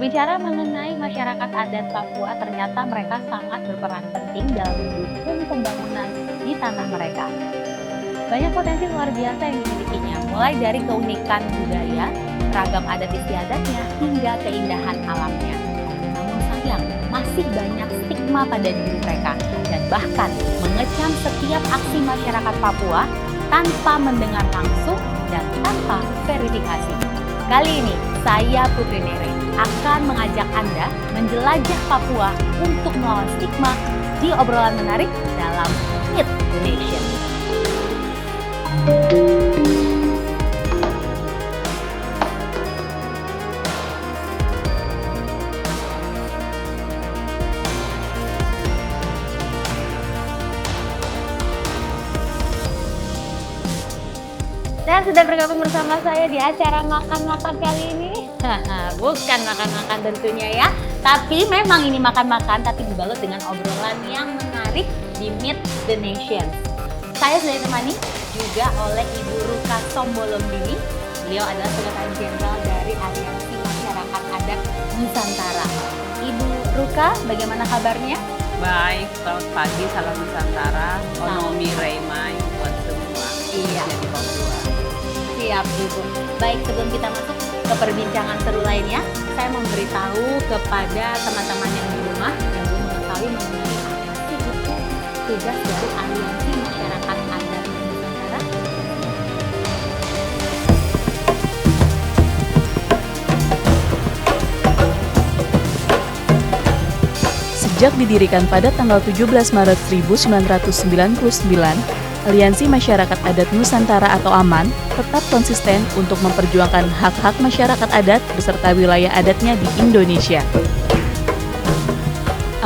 Berbicara mengenai masyarakat adat Papua, ternyata mereka sangat berperan penting dalam mendukung pembangunan di tanah mereka. Banyak potensi luar biasa yang dimilikinya, mulai dari keunikan budaya, ragam adat istiadatnya, hingga keindahan alamnya. Namun sayang, masih banyak stigma pada diri mereka, dan bahkan mengecam setiap aksi masyarakat Papua tanpa mendengar langsung dan tanpa verifikasi. Kali ini, saya Putri Nere akan mengajak Anda menjelajah Papua untuk melawan stigma di obrolan menarik dalam Meet the Nation. Dan sudah bergabung bersama saya di acara makan-makan kali ini. Bukan makan-makan tentunya ya, tapi memang ini makan-makan tapi dibalut dengan obrolan yang menarik di Meet the Nations. Saya sudah ditemani juga oleh Ibu Ruka Sombolomdini. Beliau adalah Sekretaris Jenderal dari Aliansi Masyarakat Adat Nusantara. Ibu Ruka, bagaimana kabarnya? Baik, selamat pagi, salam Nusantara, Onomi Reimai buat semua. Iya. Di Papua. Siap Ibu. Baik, sebelum kita masuk ke perbincangan seru lainnya, saya memberitahu kepada teman-teman yang di rumah yang belum mengetahui mengenai apa sih itu tugas dari Aliansi Masyarakat Adat Nusantara. Sejak didirikan pada tanggal 17 Maret 1999, Aliansi Masyarakat Adat Nusantara atau AMAN tetap konsisten untuk memperjuangkan hak-hak masyarakat adat beserta wilayah adatnya di Indonesia.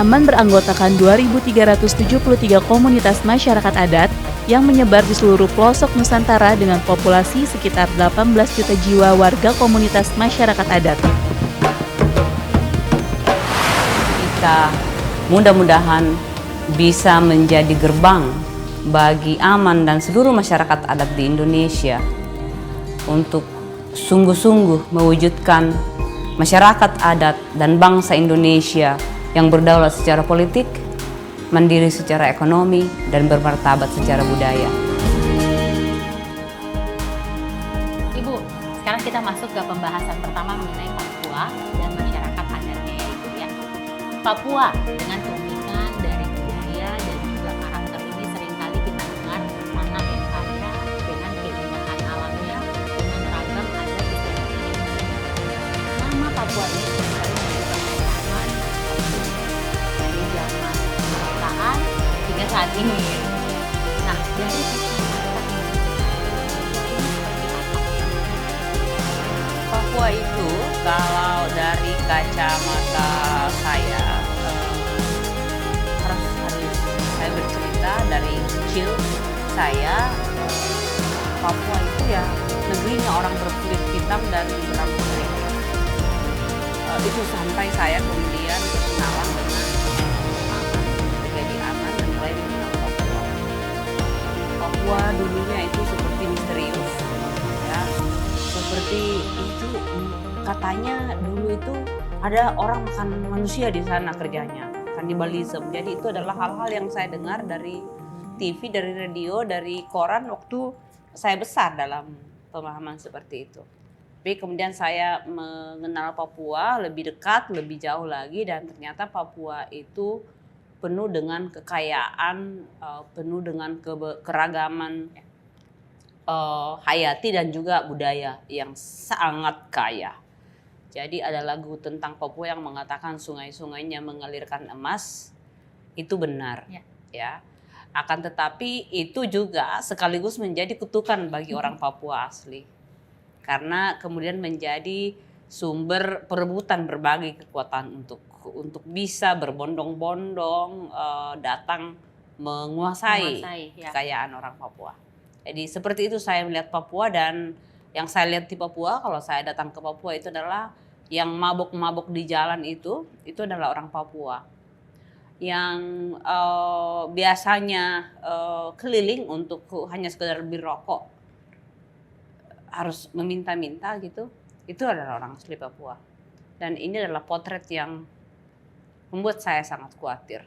AMAN beranggotakan 2.373 komunitas masyarakat adat yang menyebar di seluruh pelosok Nusantara dengan populasi sekitar 18 juta jiwa warga komunitas masyarakat adat. Kita mudah-mudahan bisa menjadi gerbang bagi AMAN dan seluruh masyarakat adat di Indonesia untuk sungguh-sungguh mewujudkan masyarakat adat dan bangsa Indonesia yang berdaulat secara politik, mandiri secara ekonomi, dan bermartabat secara budaya. Ibu, sekarang kita masuk ke pembahasan pertama mengenai Papua dan masyarakat adatnya yaitu ya. Papua dengan keunikan dari budaya dan juga karakter ini seringkali kita dengar tanah yang kaya dengan keindahan alamnya dengan ragam adat istiadatnya. Nama Papua ini seringkali menjadi pengalaman dari zaman kemerdekaan hingga saat ini. Nah, dari masyarakat ini seperti apa? Papua itu kalau dari kacamata saya harus saya bercerita dari kecil saya Papua itu ya negerinya orang berkulit hitam dan berambut keriting. Itu sampai saya kemudian berkenalan dengan AMAN, menjadi AMAN dan mulai mengenal Papua. Papua dulunya itu seperti misterius, ya, seperti itu katanya dulu itu ada orang makan manusia di sana kerjanya, kanibalisme. Jadi itu adalah hal-hal yang saya dengar dari TV, dari radio, dari koran waktu saya besar dalam pemahaman seperti itu. Tapi kemudian saya mengenal Papua lebih dekat, lebih jauh lagi, dan ternyata Papua itu penuh dengan kekayaan, penuh dengan keragaman hayati dan juga budaya yang sangat kaya. Jadi ada lagu tentang Papua yang mengatakan sungai-sungainya mengalirkan emas, itu benar, ya. Akan tetapi itu juga sekaligus menjadi kutukan bagi orang Papua asli. Karena kemudian menjadi sumber perebutan berbagai kekuatan untuk bisa berbondong-bondong datang menguasai kekayaan orang Papua. Jadi seperti itu saya melihat Papua, dan yang saya lihat di Papua kalau saya datang ke Papua itu adalah yang mabuk-mabuk di jalan itu adalah orang Papua. Yang biasanya keliling untuk hanya sekedar beli rokok, harus meminta-minta gitu, itu adalah orang asli Papua. Dan ini adalah potret yang membuat saya sangat khawatir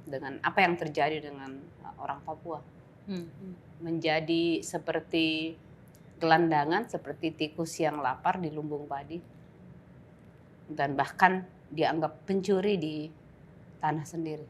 dengan apa yang terjadi dengan orang Papua. Menjadi seperti gelandangan, seperti tikus yang lapar di lumbung padi. Dan bahkan dianggap pencuri di tanah sendiri.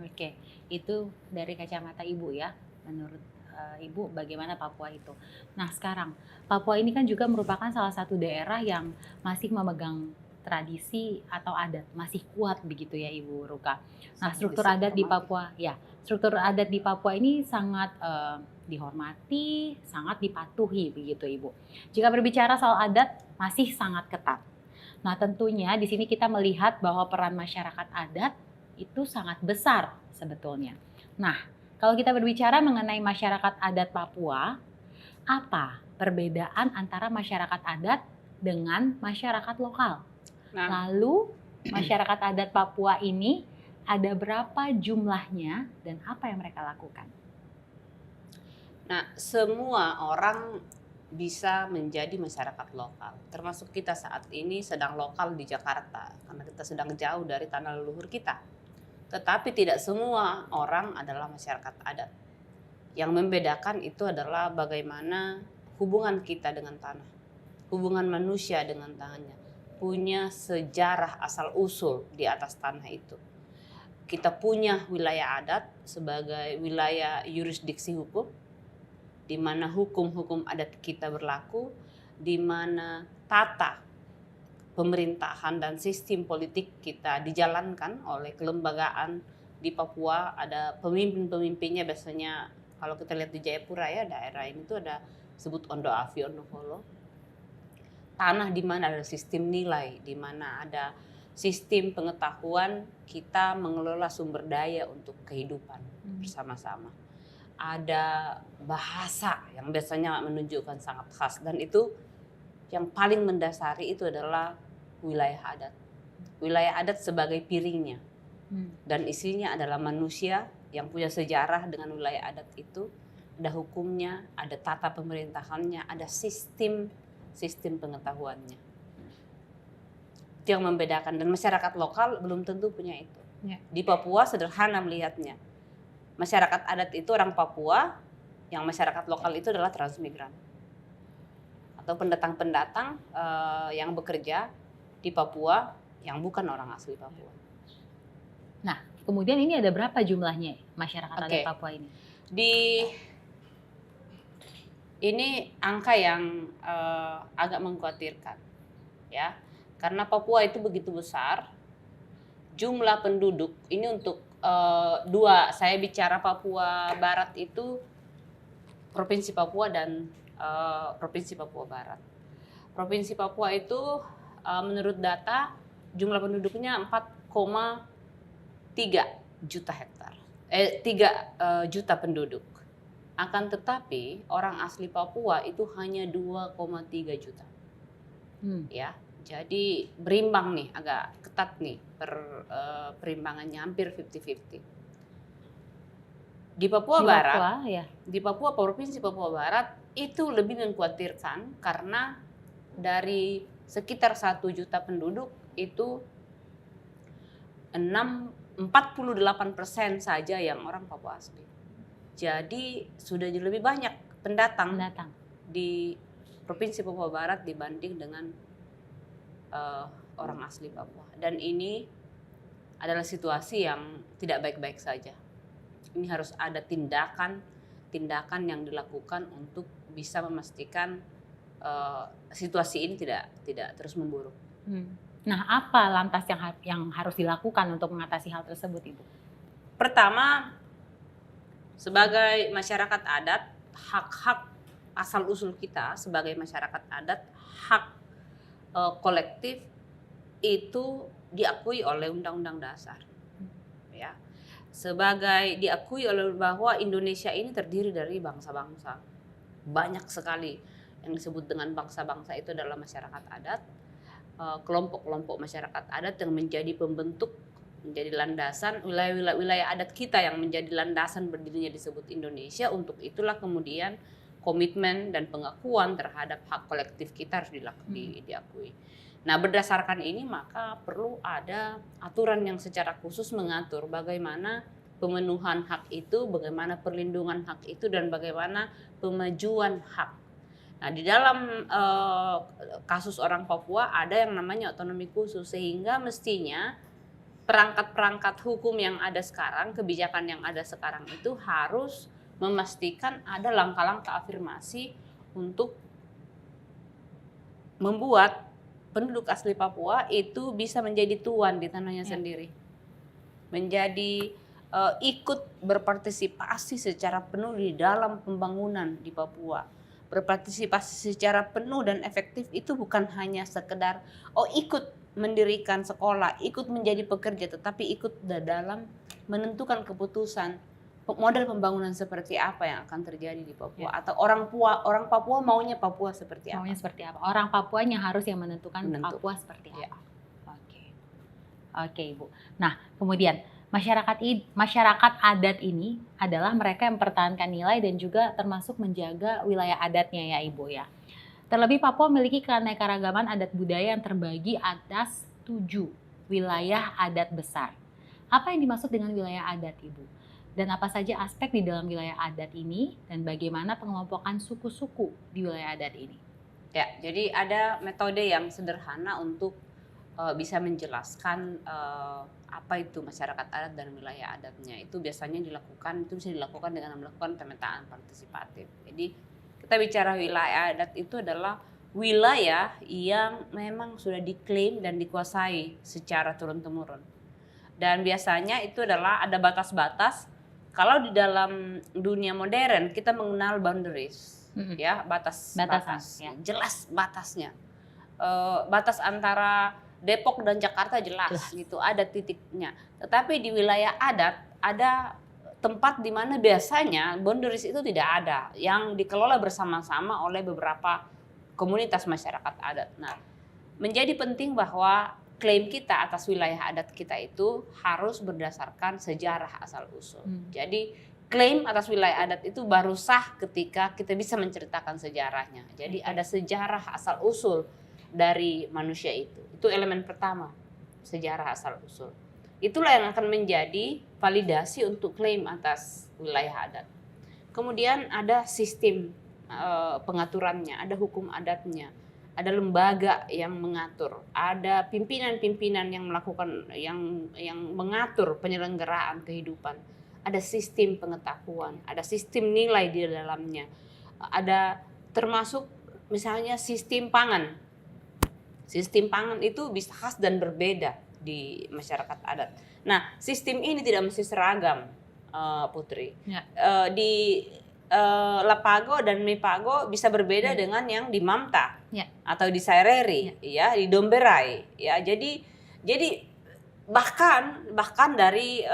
Oke, itu dari kacamata Ibu ya. Menurut Ibu bagaimana Papua itu. Nah sekarang Papua ini kan juga merupakan salah satu daerah yang masih memegang tradisi atau adat, masih kuat begitu ya Ibu Ruka. Nah struktur adat di Papua, ya struktur adat di Papua ini sangat dihormati, sangat dipatuhi begitu Ibu. Jika berbicara soal adat masih sangat ketat. Nah tentunya di sini kita melihat bahwa peran masyarakat adat itu sangat besar sebetulnya. Nah, kalau kita berbicara mengenai masyarakat adat Papua, apa perbedaan antara masyarakat adat dengan masyarakat lokal? Nah, Lalu masyarakat adat Papua ini ada berapa jumlahnya dan apa yang mereka lakukan? Nah, semua orang bisa menjadi masyarakat lokal. Termasuk kita saat ini sedang lokal di Jakarta karena kita sedang jauh dari tanah leluhur kita. Tetapi tidak semua orang adalah masyarakat adat. Yang membedakan itu adalah bagaimana hubungan kita dengan tanah. Hubungan manusia dengan tanahnya. Punya sejarah asal-usul di atas tanah itu. Kita punya wilayah adat sebagai wilayah yurisdiksi hukum, di mana hukum-hukum adat kita berlaku, di mana tata pemerintahan dan sistem politik kita dijalankan oleh kelembagaan di Papua. Ada pemimpin-pemimpinnya, biasanya kalau kita lihat di Jayapura ya, daerah ini tuh ada sebut Ondo Afi, Ondo Holo. Tanah di mana ada sistem nilai, di mana ada sistem pengetahuan kita mengelola sumber daya untuk kehidupan bersama-sama. Ada bahasa yang biasanya menunjukkan sangat khas, dan itu yang paling mendasari itu adalah wilayah adat. Wilayah adat sebagai piringnya. Dan isinya adalah manusia yang punya sejarah dengan wilayah adat itu. Ada hukumnya, ada tata pemerintahannya, ada sistem pengetahuannya. Itu yang membedakan, dan masyarakat lokal belum tentu punya itu. Di Papua sederhana melihatnya. Masyarakat adat itu orang Papua, yang masyarakat lokal itu adalah transmigran atau pendatang-pendatang yang bekerja di Papua yang bukan orang asli Papua. Nah, kemudian ini ada berapa jumlahnya masyarakat adat Papua ini? Ini angka yang agak mengkhawatirkan, ya, karena Papua itu begitu besar, jumlah penduduk ini untuk saya bicara Papua Barat itu Provinsi Papua dan Provinsi Papua Barat. Provinsi Papua itu menurut data jumlah penduduknya 4,3 juta hektar. 3 juta penduduk. Akan tetapi orang asli Papua itu hanya 2,3 juta. Ya, jadi berimbang nih, agak ketat nih perimbangannya, hampir 50-50. Di Papua Barat, di Papua, Provinsi Papua Barat itu lebih mengkhawatirkan karena dari sekitar 1 juta penduduk itu 48% saja yang orang Papua asli. Jadi sudah lebih banyak pendatang di Provinsi Papua Barat dibanding dengan orang asli Papua. Dan ini adalah situasi yang tidak baik-baik saja. Ini harus ada tindakan yang dilakukan untuk bisa memastikan situasi ini tidak terus memburuk. Nah, apa lantas yang harus dilakukan untuk mengatasi hal tersebut, Ibu? Pertama, sebagai masyarakat adat, hak-hak asal-usul kita sebagai masyarakat adat, hak kolektif itu diakui oleh Undang-Undang Dasar. Ya. Sebagai diakui oleh bahwa Indonesia ini terdiri dari bangsa-bangsa. Banyak sekali yang disebut dengan bangsa-bangsa itu adalah masyarakat adat, kelompok-kelompok masyarakat adat yang menjadi pembentuk, menjadi landasan wilayah adat kita yang menjadi landasan berdirinya disebut Indonesia. Untuk itulah kemudian komitmen dan pengakuan terhadap hak kolektif kita harus diakui. Nah, berdasarkan ini maka perlu ada aturan yang secara khusus mengatur bagaimana pemenuhan hak itu, bagaimana perlindungan hak itu, dan bagaimana pemajuan hak. Nah, di dalam kasus orang Papua ada yang namanya otonomi khusus, sehingga mestinya perangkat-perangkat hukum yang ada sekarang, kebijakan yang ada sekarang itu harus memastikan ada langkah-langkah afirmasi untuk membuat penduduk asli Papua itu bisa menjadi tuan di tanahnya sendiri, menjadi ikut berpartisipasi secara penuh di dalam pembangunan di Papua. Berpartisipasi secara penuh dan efektif itu bukan hanya sekedar ikut mendirikan sekolah, ikut menjadi pekerja, tetapi ikut dalam menentukan keputusan model pembangunan seperti apa yang akan terjadi di Papua, atau orang Papua maunya Papua seperti apa. Maunya seperti apa? Orang Papuanya harus yang menentukan Papua seperti apa. Oke, Ibu. Nah, kemudian masyarakat adat ini adalah mereka yang mempertahankan nilai dan juga termasuk menjaga wilayah adatnya ya, Ibu ya. Terlebih Papua memiliki keanekaragaman adat budaya yang terbagi atas 7 wilayah adat besar. Apa yang dimaksud dengan wilayah adat, Ibu? Dan apa saja aspek di dalam wilayah adat ini dan bagaimana pengelompokan suku-suku di wilayah adat ini? Ya, jadi ada metode yang sederhana untuk bisa menjelaskan apa itu masyarakat adat dan wilayah adatnya. Itu biasanya bisa dilakukan dengan melakukan pemetaan partisipatif. Jadi kita bicara wilayah adat itu adalah wilayah yang memang sudah diklaim dan dikuasai secara turun-temurun. Dan biasanya itu adalah ada batas-batas. Kalau di dalam dunia modern kita mengenal boundaries, ya batas-batas, ya. Jelas batasnya. Batas antara Depok dan Jakarta jelas gitu, ada titiknya. Tetapi di wilayah adat ada tempat di mana biasanya boundaries itu tidak ada, yang dikelola bersama-sama oleh beberapa komunitas masyarakat adat. Nah, menjadi penting bahwa klaim kita atas wilayah adat kita itu harus berdasarkan sejarah asal-usul. Jadi klaim atas wilayah adat itu baru sah ketika kita bisa menceritakan sejarahnya. Jadi ada sejarah asal-usul dari manusia itu. Itu elemen pertama, sejarah asal-usul. Itulah yang akan menjadi validasi untuk klaim atas wilayah adat. Kemudian ada sistem pengaturannya, ada hukum adatnya, ada lembaga yang mengatur, ada pimpinan-pimpinan yang melakukan yang mengatur penyelenggaraan kehidupan, ada sistem pengetahuan, ada sistem nilai di dalamnya, ada termasuk misalnya sistem pangan. Sistem pangan itu bisa khas dan berbeda di masyarakat adat. Nah, sistem ini tidak mesti seragam, Putri. Ya. Di Lapago dan Mipago bisa berbeda dengan yang di Mamta atau di Saireri, ya, di Domberai, ya. Jadi bahkan dari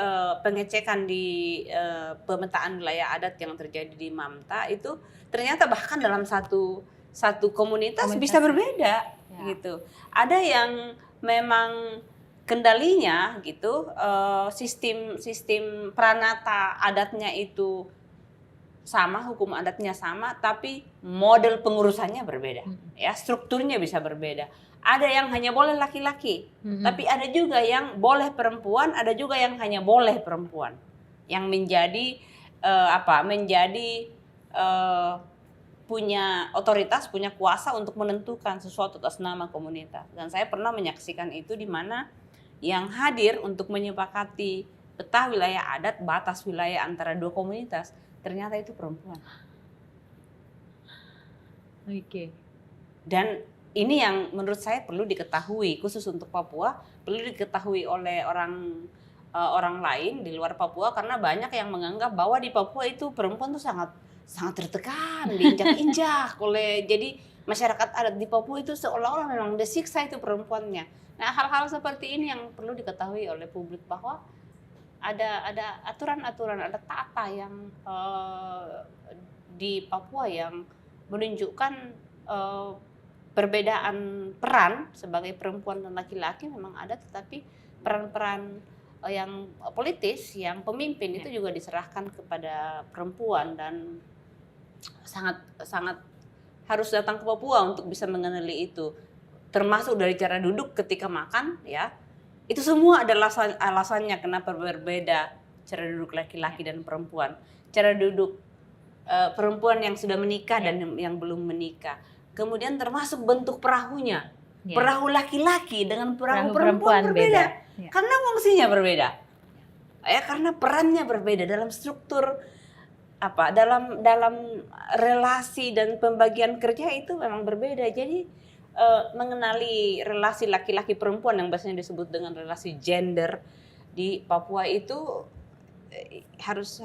pengecekan di pemetaan wilayah adat yang terjadi di Mamta itu ternyata bahkan dalam satu komunitas bisa berbeda, gitu. Ada yang memang kendalinya gitu, sistem pranata adatnya itu sama, hukum adatnya sama, tapi model pengurusannya berbeda, ya, strukturnya bisa berbeda. Ada yang hanya boleh laki-laki, tapi ada juga yang boleh perempuan, ada juga yang hanya boleh perempuan, yang menjadi punya otoritas, punya kuasa untuk menentukan sesuatu atas nama komunitas. Dan saya pernah menyaksikan itu di mana yang hadir untuk menyepakati peta wilayah adat, batas wilayah antara dua komunitas, ternyata itu perempuan. Oke. Dan ini yang menurut saya perlu diketahui, khusus untuk Papua, perlu diketahui oleh orang lain di luar Papua, karena banyak yang menganggap bahwa di Papua itu perempuan tuh sangat tertekan, diinjak-injak oleh, jadi masyarakat adat di Papua itu seolah-olah memang disiksa itu perempuannya. Nah, hal-hal seperti ini yang perlu diketahui oleh publik, bahwa ada aturan-aturan, ada tata yang di Papua yang menunjukkan perbedaan peran sebagai perempuan dan laki-laki memang ada, tetapi peran-peran yang politis, yang pemimpin itu juga diserahkan kepada perempuan, dan sangat harus datang ke Papua untuk bisa mengenali itu. termasuk dari cara duduk ketika makan ya. Itu semua ada alasannya kenapa berbeda cara duduk laki-laki dan perempuan. Cara duduk perempuan yang sudah menikah dan yang belum menikah. Kemudian termasuk bentuk perahunya. Perahu laki-laki dengan perahu perempuan berbeda. Karena fungsinya berbeda. Ya, karena perannya berbeda dalam struktur dalam relasi dan pembagian kerja itu memang berbeda. Jadi mengenali relasi laki-laki perempuan yang biasanya disebut dengan relasi gender di Papua itu harus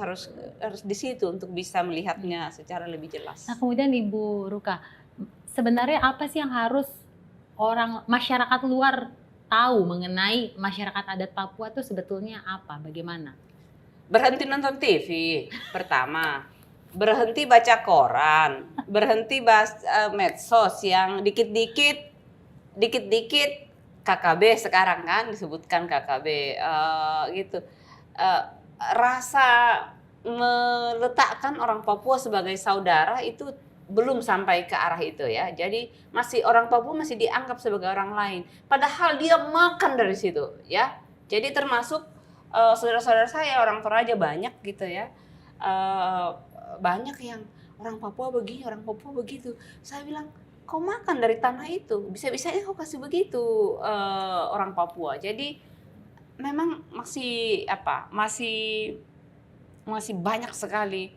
di situ untuk bisa melihatnya secara lebih jelas. Nah, kemudian Ibu Ruka, sebenarnya apa sih yang harus masyarakat luar tahu mengenai masyarakat adat Papua itu sebetulnya apa, bagaimana? Berhenti nonton TV pertama, berhenti baca koran, berhenti medsos yang dikit-dikit KKB sekarang kan disebutkan KKB gitu. Rasa meletakkan orang Papua sebagai saudara itu belum sampai ke arah itu ya. Jadi orang Papua masih dianggap sebagai orang lain. Padahal dia makan dari situ ya. Jadi termasuk saudara-saudara saya orang Toraja banyak gitu ya. Banyak yang orang Papua begini, orang Papua begitu. Saya bilang, kau makan dari tanah itu, bisa-bisanya kau kasih begitu orang Papua. Jadi memang masih banyak sekali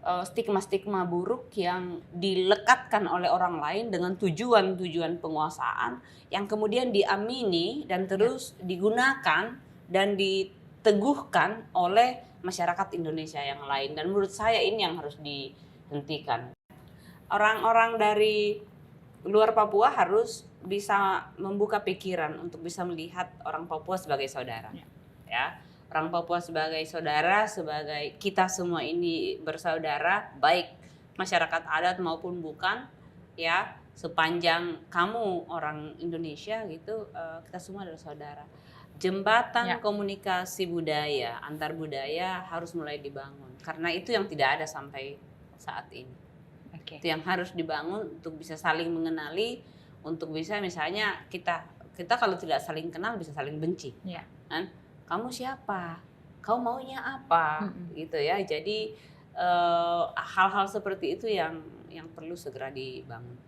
stigma-stigma buruk yang dilekatkan oleh orang lain dengan tujuan penguasaan yang kemudian diamini dan terus digunakan dan diteguhkan oleh masyarakat Indonesia yang lain. Dan menurut saya ini yang harus dihentikan. Orang-orang dari luar Papua harus bisa membuka pikiran untuk bisa melihat orang Papua sebagai saudara. Ya. Orang Papua sebagai saudara, sebagai kita semua ini bersaudara, baik masyarakat adat maupun bukan, ya sepanjang kamu orang Indonesia gitu, kita semua adalah saudara. Jembatan komunikasi budaya, antar budaya harus mulai dibangun, karena itu yang tidak ada sampai saat ini. Itu yang harus dibangun untuk bisa saling mengenali, untuk bisa misalnya kita kalau tidak saling kenal bisa saling benci, kan? Kamu siapa? Kau maunya apa? Gitu ya. Jadi hal-hal seperti itu yang perlu segera dibangun.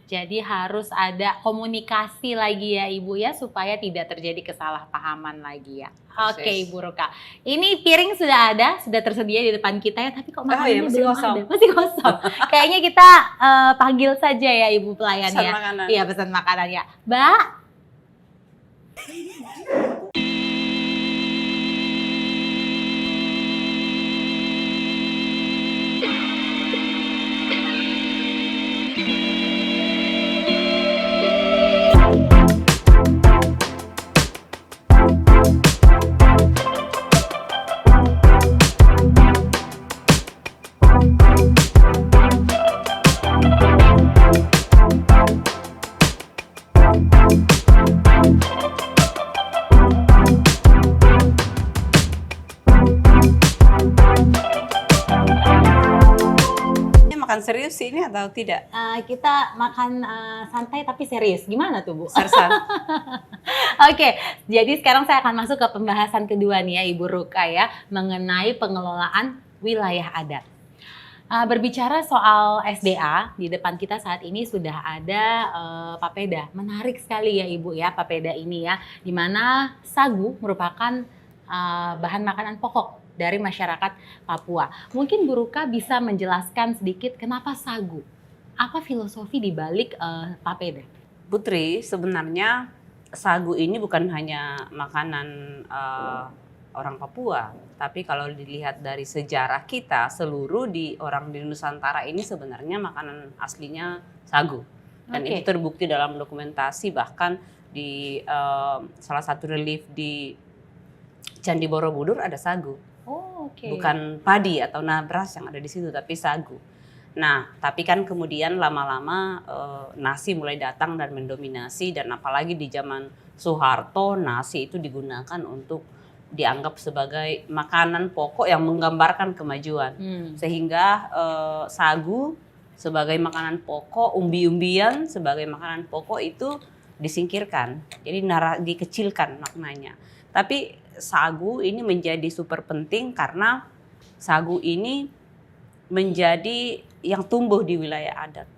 Jadi harus ada komunikasi lagi ya Ibu ya supaya tidak terjadi kesalahpahaman lagi ya. Ibu Ruka. Ini piring sudah tersedia di depan kita ya, tapi kok makanannya masih belum kosong. ada. Masih kosong. Kayaknya kita panggil saja ya Ibu pelayan Pesan ya. makanan. Iya, pesan makanan ya. Mbak. Makan serius ini atau tidak? Kita makan santai tapi serius. Gimana tuh Bu? Sersan. Jadi sekarang saya akan masuk ke pembahasan kedua nih ya Ibu Ruka ya, mengenai pengelolaan wilayah adat. Berbicara soal SDA, di depan kita saat ini sudah ada papeda. Menarik sekali ya Ibu ya papeda ini ya, di mana sagu merupakan bahan makanan pokok dari masyarakat Papua. Mungkin Bu Ruka bisa menjelaskan sedikit kenapa sagu? Apa filosofi di balik papeda? Putri, sebenarnya sagu ini bukan hanya makanan orang Papua, tapi kalau dilihat dari sejarah kita, seluruh orang di Nusantara ini sebenarnya makanan aslinya sagu. Dan itu terbukti dalam dokumentasi, bahkan di salah satu relief di Candi Borobudur ada sagu. Bukan padi atau nabras yang ada di situ, tapi sagu. Nah, tapi kan kemudian lama-lama nasi mulai datang dan mendominasi, dan apalagi di zaman Soeharto nasi itu digunakan untuk dianggap sebagai makanan pokok yang menggambarkan kemajuan. Sehingga sagu sebagai makanan pokok, umbi-umbian sebagai makanan pokok itu disingkirkan. Jadi dikecilkan maknanya. Tapi sagu ini menjadi super penting karena sagu ini menjadi yang tumbuh di wilayah adat.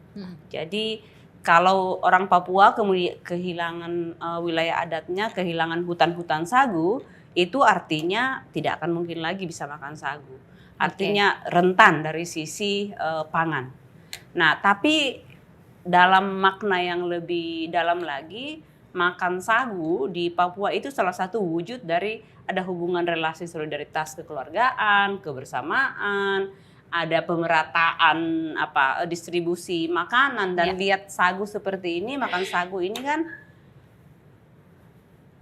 Jadi kalau orang Papua kemudian kehilangan wilayah adatnya, kehilangan hutan-hutan sagu, itu artinya tidak akan mungkin lagi bisa makan sagu. Artinya rentan dari sisi pangan. Nah, tapi dalam makna yang lebih dalam lagi, makan sagu di Papua itu salah satu wujud dari ada hubungan relasi solidaritas kekeluargaan, kebersamaan, ada pemerataan distribusi makanan dan lihat sagu seperti ini, makan sagu ini kan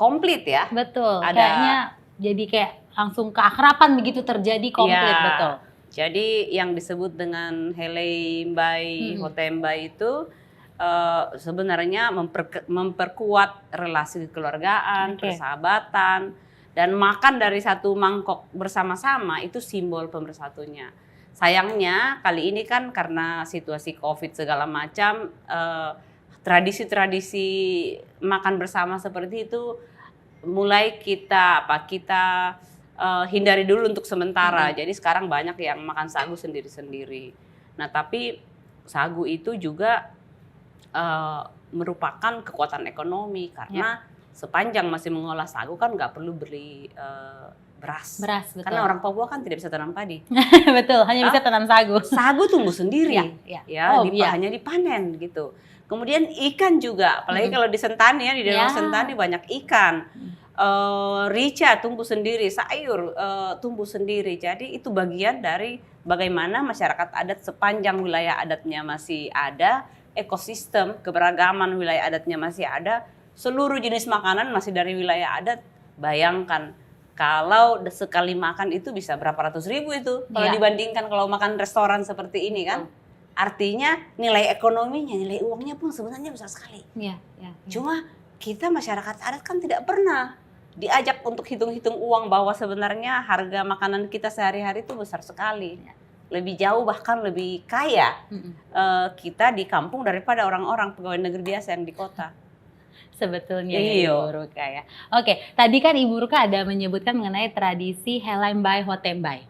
komplit ya. Betul. Ada, kayaknya jadi kayak langsung keakraban begitu terjadi komplit, ya, betul. Jadi yang disebut dengan Helei Mbai Hotembai itu sebenarnya memperkuat relasi kekeluargaan, persahabatan, dan makan dari satu mangkok bersama-sama itu simbol pemersatunya. Sayangnya kali ini kan karena situasi COVID segala macam, tradisi-tradisi makan bersama seperti itu mulai kita hindari dulu untuk sementara. Jadi sekarang banyak yang makan sagu sendiri-sendiri. Nah, tapi sagu itu juga merupakan kekuatan ekonomi karena sepanjang masih mengolah sagu kan nggak perlu beli beras. Beras, betul. Karena orang Papua kan tidak bisa tanam padi. Betul, hanya bisa tanam sagu. Sagu tumbuh sendiri, hanya dipanen gitu. Kemudian ikan juga, apalagi kalau di Sentani ya, di daerah Sentani banyak ikan. Rica tumbuh sendiri, sayur tumbuh sendiri. Jadi itu bagian dari bagaimana masyarakat adat sepanjang wilayah adatnya masih ada, ekosistem keberagaman wilayah adatnya masih ada, seluruh jenis makanan masih dari wilayah adat. Bayangkan kalau sekali makan itu bisa berapa ratus ribu itu kalau dibandingkan kalau makan restoran seperti ini kan. Artinya nilai ekonominya, nilai uangnya pun sebenarnya besar sekali. Cuma kita masyarakat adat kan tidak pernah diajak untuk hitung-hitung uang bahwa sebenarnya harga makanan kita sehari-hari itu besar sekali. Lebih jauh bahkan lebih kaya kita di kampung daripada orang-orang pegawai negeri biasa yang di kota. Sebetulnya Ibu Ruka ya. Oke, tadi kan Ibu Ruka ada menyebutkan mengenai tradisi Helei Mbai Hotembai.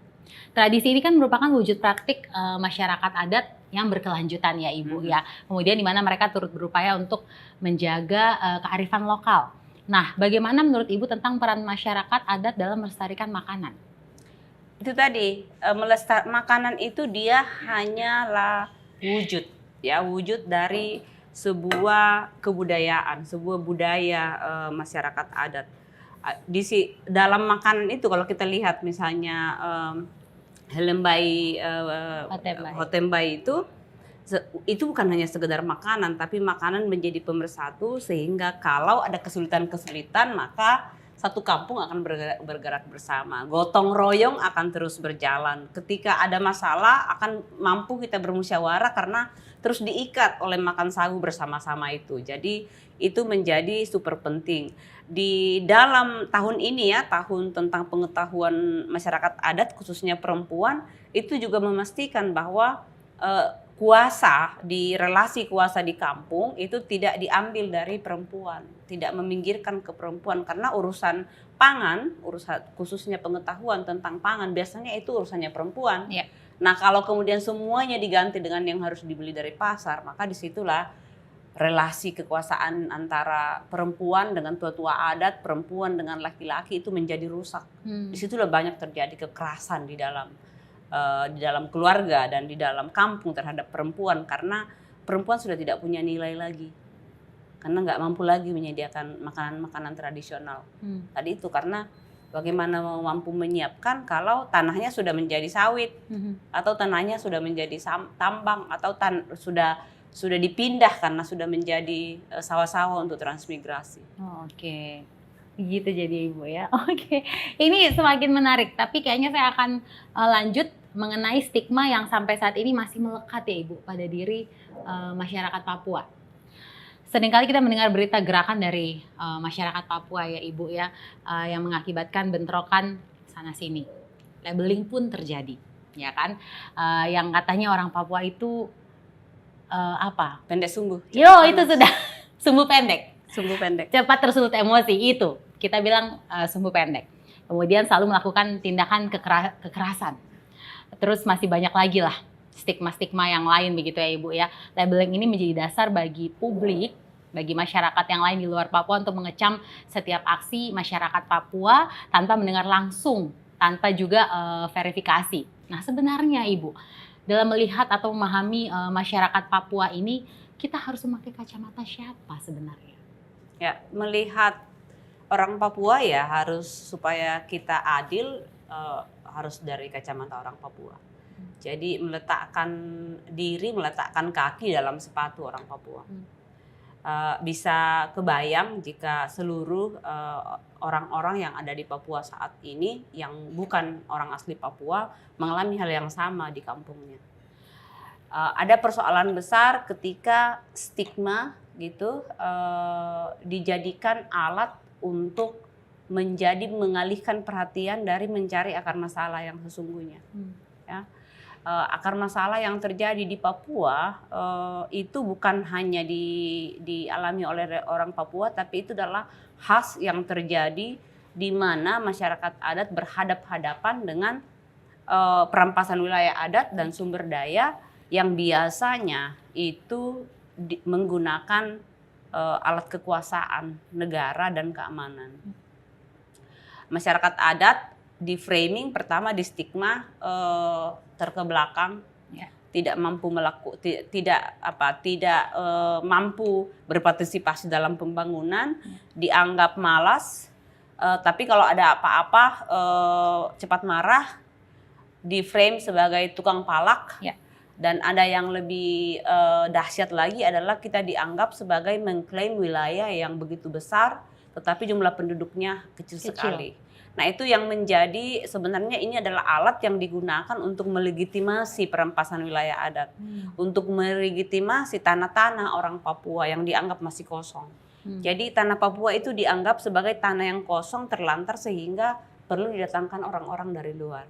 Tradisi ini kan merupakan wujud praktik masyarakat adat yang berkelanjutan ya Ibu ya. Kemudian di mana mereka turut berupaya untuk menjaga kearifan lokal. Nah, bagaimana menurut Ibu tentang peran masyarakat adat dalam melestarikan makanan? Itu tadi, makanan itu dia hanyalah wujud ya, wujud dari sebuah kebudayaan, sebuah budaya masyarakat adat. Dalam makanan itu kalau kita lihat misalnya Helei Mbai Hotembai itu bukan hanya sekedar makanan, tapi makanan menjadi pemersatu sehingga kalau ada kesulitan-kesulitan maka satu kampung akan bergerak bersama. Gotong royong akan terus berjalan. Ketika ada masalah akan mampu kita bermusyawarah karena terus diikat oleh makan sagu bersama-sama itu. Jadi itu menjadi super penting. Di dalam tahun ini ya, tahun tentang pengetahuan masyarakat adat khususnya perempuan, itu juga memastikan bahwa relasi kuasa di kampung itu tidak diambil dari perempuan, tidak meminggirkan ke perempuan karena urusan pangan, khususnya pengetahuan tentang pangan biasanya itu urusannya perempuan. Nah, kalau kemudian semuanya diganti dengan yang harus dibeli dari pasar, maka disitulah relasi kekuasaan antara perempuan dengan tua-tua adat, perempuan dengan laki-laki itu menjadi rusak. Disitulah banyak terjadi kekerasan di dalam keluarga dan di dalam kampung terhadap perempuan karena perempuan sudah tidak punya nilai lagi karena nggak mampu lagi menyediakan makanan-makanan tradisional. Tadi itu karena bagaimana mampu menyiapkan kalau tanahnya sudah menjadi sawit atau tanahnya sudah menjadi tambang atau sudah dipindah karena sudah menjadi sawah-sawah untuk transmigrasi. Oke. Begitu jadi Ibu ya. Oke. Ini semakin menarik, tapi kayaknya saya akan lanjut mengenai stigma yang sampai saat ini masih melekat ya Ibu pada diri masyarakat Papua. Seringkali kita mendengar berita gerakan dari masyarakat Papua ya Ibu ya, yang mengakibatkan bentrokan sana sini. Labeling pun terjadi, ya kan? Yang katanya orang Papua itu apa? Pendek sumbu. Yo, itu sudah sumbu pendek. Sumbu pendek. Cepat tersulut emosi, itu kita bilang sumbu pendek. Kemudian selalu melakukan tindakan kekerasan. Terus masih banyak lagi lah stigma-stigma yang lain begitu ya Ibu ya. Labeling ini menjadi dasar bagi publik, bagi masyarakat yang lain di luar Papua untuk mengecam setiap aksi masyarakat Papua tanpa mendengar langsung, tanpa juga verifikasi. Nah sebenarnya Ibu, dalam melihat atau memahami masyarakat Papua ini, kita harus memakai kacamata siapa sebenarnya? Ya, melihat orang Papua ya harus supaya kita adil, harus dari kacamata orang Papua. Jadi meletakkan diri, meletakkan kaki dalam sepatu orang Papua. Bisa kebayang jika seluruh orang-orang yang ada di Papua saat ini yang bukan orang asli Papua mengalami hal yang sama di kampungnya. Ada persoalan besar ketika stigma gitu dijadikan alat untuk mengalihkan perhatian dari mencari akar masalah yang sesungguhnya. Ya. Akar masalah yang terjadi di Papua itu bukan hanya dialami oleh orang Papua, tapi itu adalah khas yang terjadi di mana masyarakat adat berhadap-hadapan dengan perampasan wilayah adat dan sumber daya yang biasanya itu menggunakan alat kekuasaan negara dan keamanan. Masyarakat adat di framing pertama di stigma terkebelakang, tidak mampu mampu berpartisipasi dalam pembangunan, dianggap malas, tapi kalau ada apa-apa cepat marah, di frame sebagai tukang palak. Dan ada yang lebih dahsyat lagi adalah kita dianggap sebagai mengklaim wilayah yang begitu besar, tetapi jumlah penduduknya kecil sekali. Nah itu yang menjadi sebenarnya ini adalah alat yang digunakan untuk melegitimasi perampasan wilayah adat, untuk melegitimasi tanah-tanah orang Papua yang dianggap masih kosong. Jadi tanah Papua itu dianggap sebagai tanah yang kosong terlantar sehingga perlu didatangkan orang-orang dari luar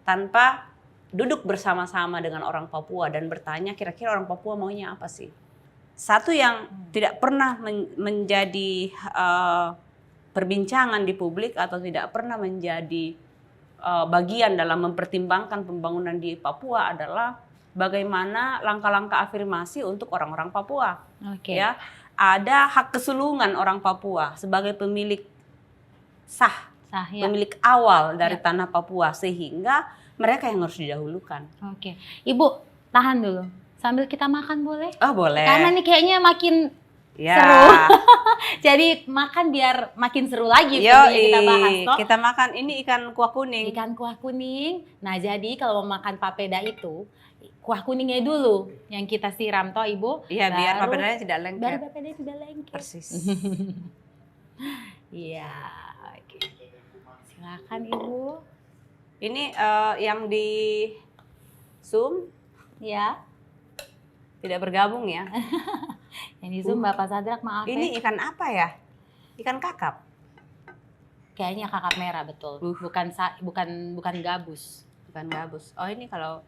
tanpa duduk bersama-sama dengan orang Papua dan bertanya kira-kira orang Papua maunya apa sih. Satu yang tidak pernah menjadi perbincangan di publik atau tidak pernah menjadi bagian dalam mempertimbangkan pembangunan di Papua adalah bagaimana langkah-langkah afirmasi untuk orang-orang Papua. Ya, ada hak kesulungan orang Papua sebagai pemilik sah pemilik awal dari tanah Papua sehingga mereka yang harus didahulukan. Ibu tahan dulu sambil kita makan boleh? Oh boleh. Karena ini kayaknya makin seru. Jadi makan biar makin seru lagi. Kita bahas toh. Kita makan ini ikan kuah kuning. Ikan kuah kuning. Nah jadi kalau mau makan papeda itu kuah kuningnya dulu yang kita siram toh Ibu. Iya biar papedanya tidak lengket. Biar papedanya tidak lengket. Persis. Iya. Silakan Ibu. Ini yang di Zoom ya tidak bergabung ya. Yang di Zoom Bapak Sadrak maaf. Ini ikan apa ya? Ikan kakap. Kayaknya kakap merah betul. Bukan gabus. Bukan gabus. Oh ini kalau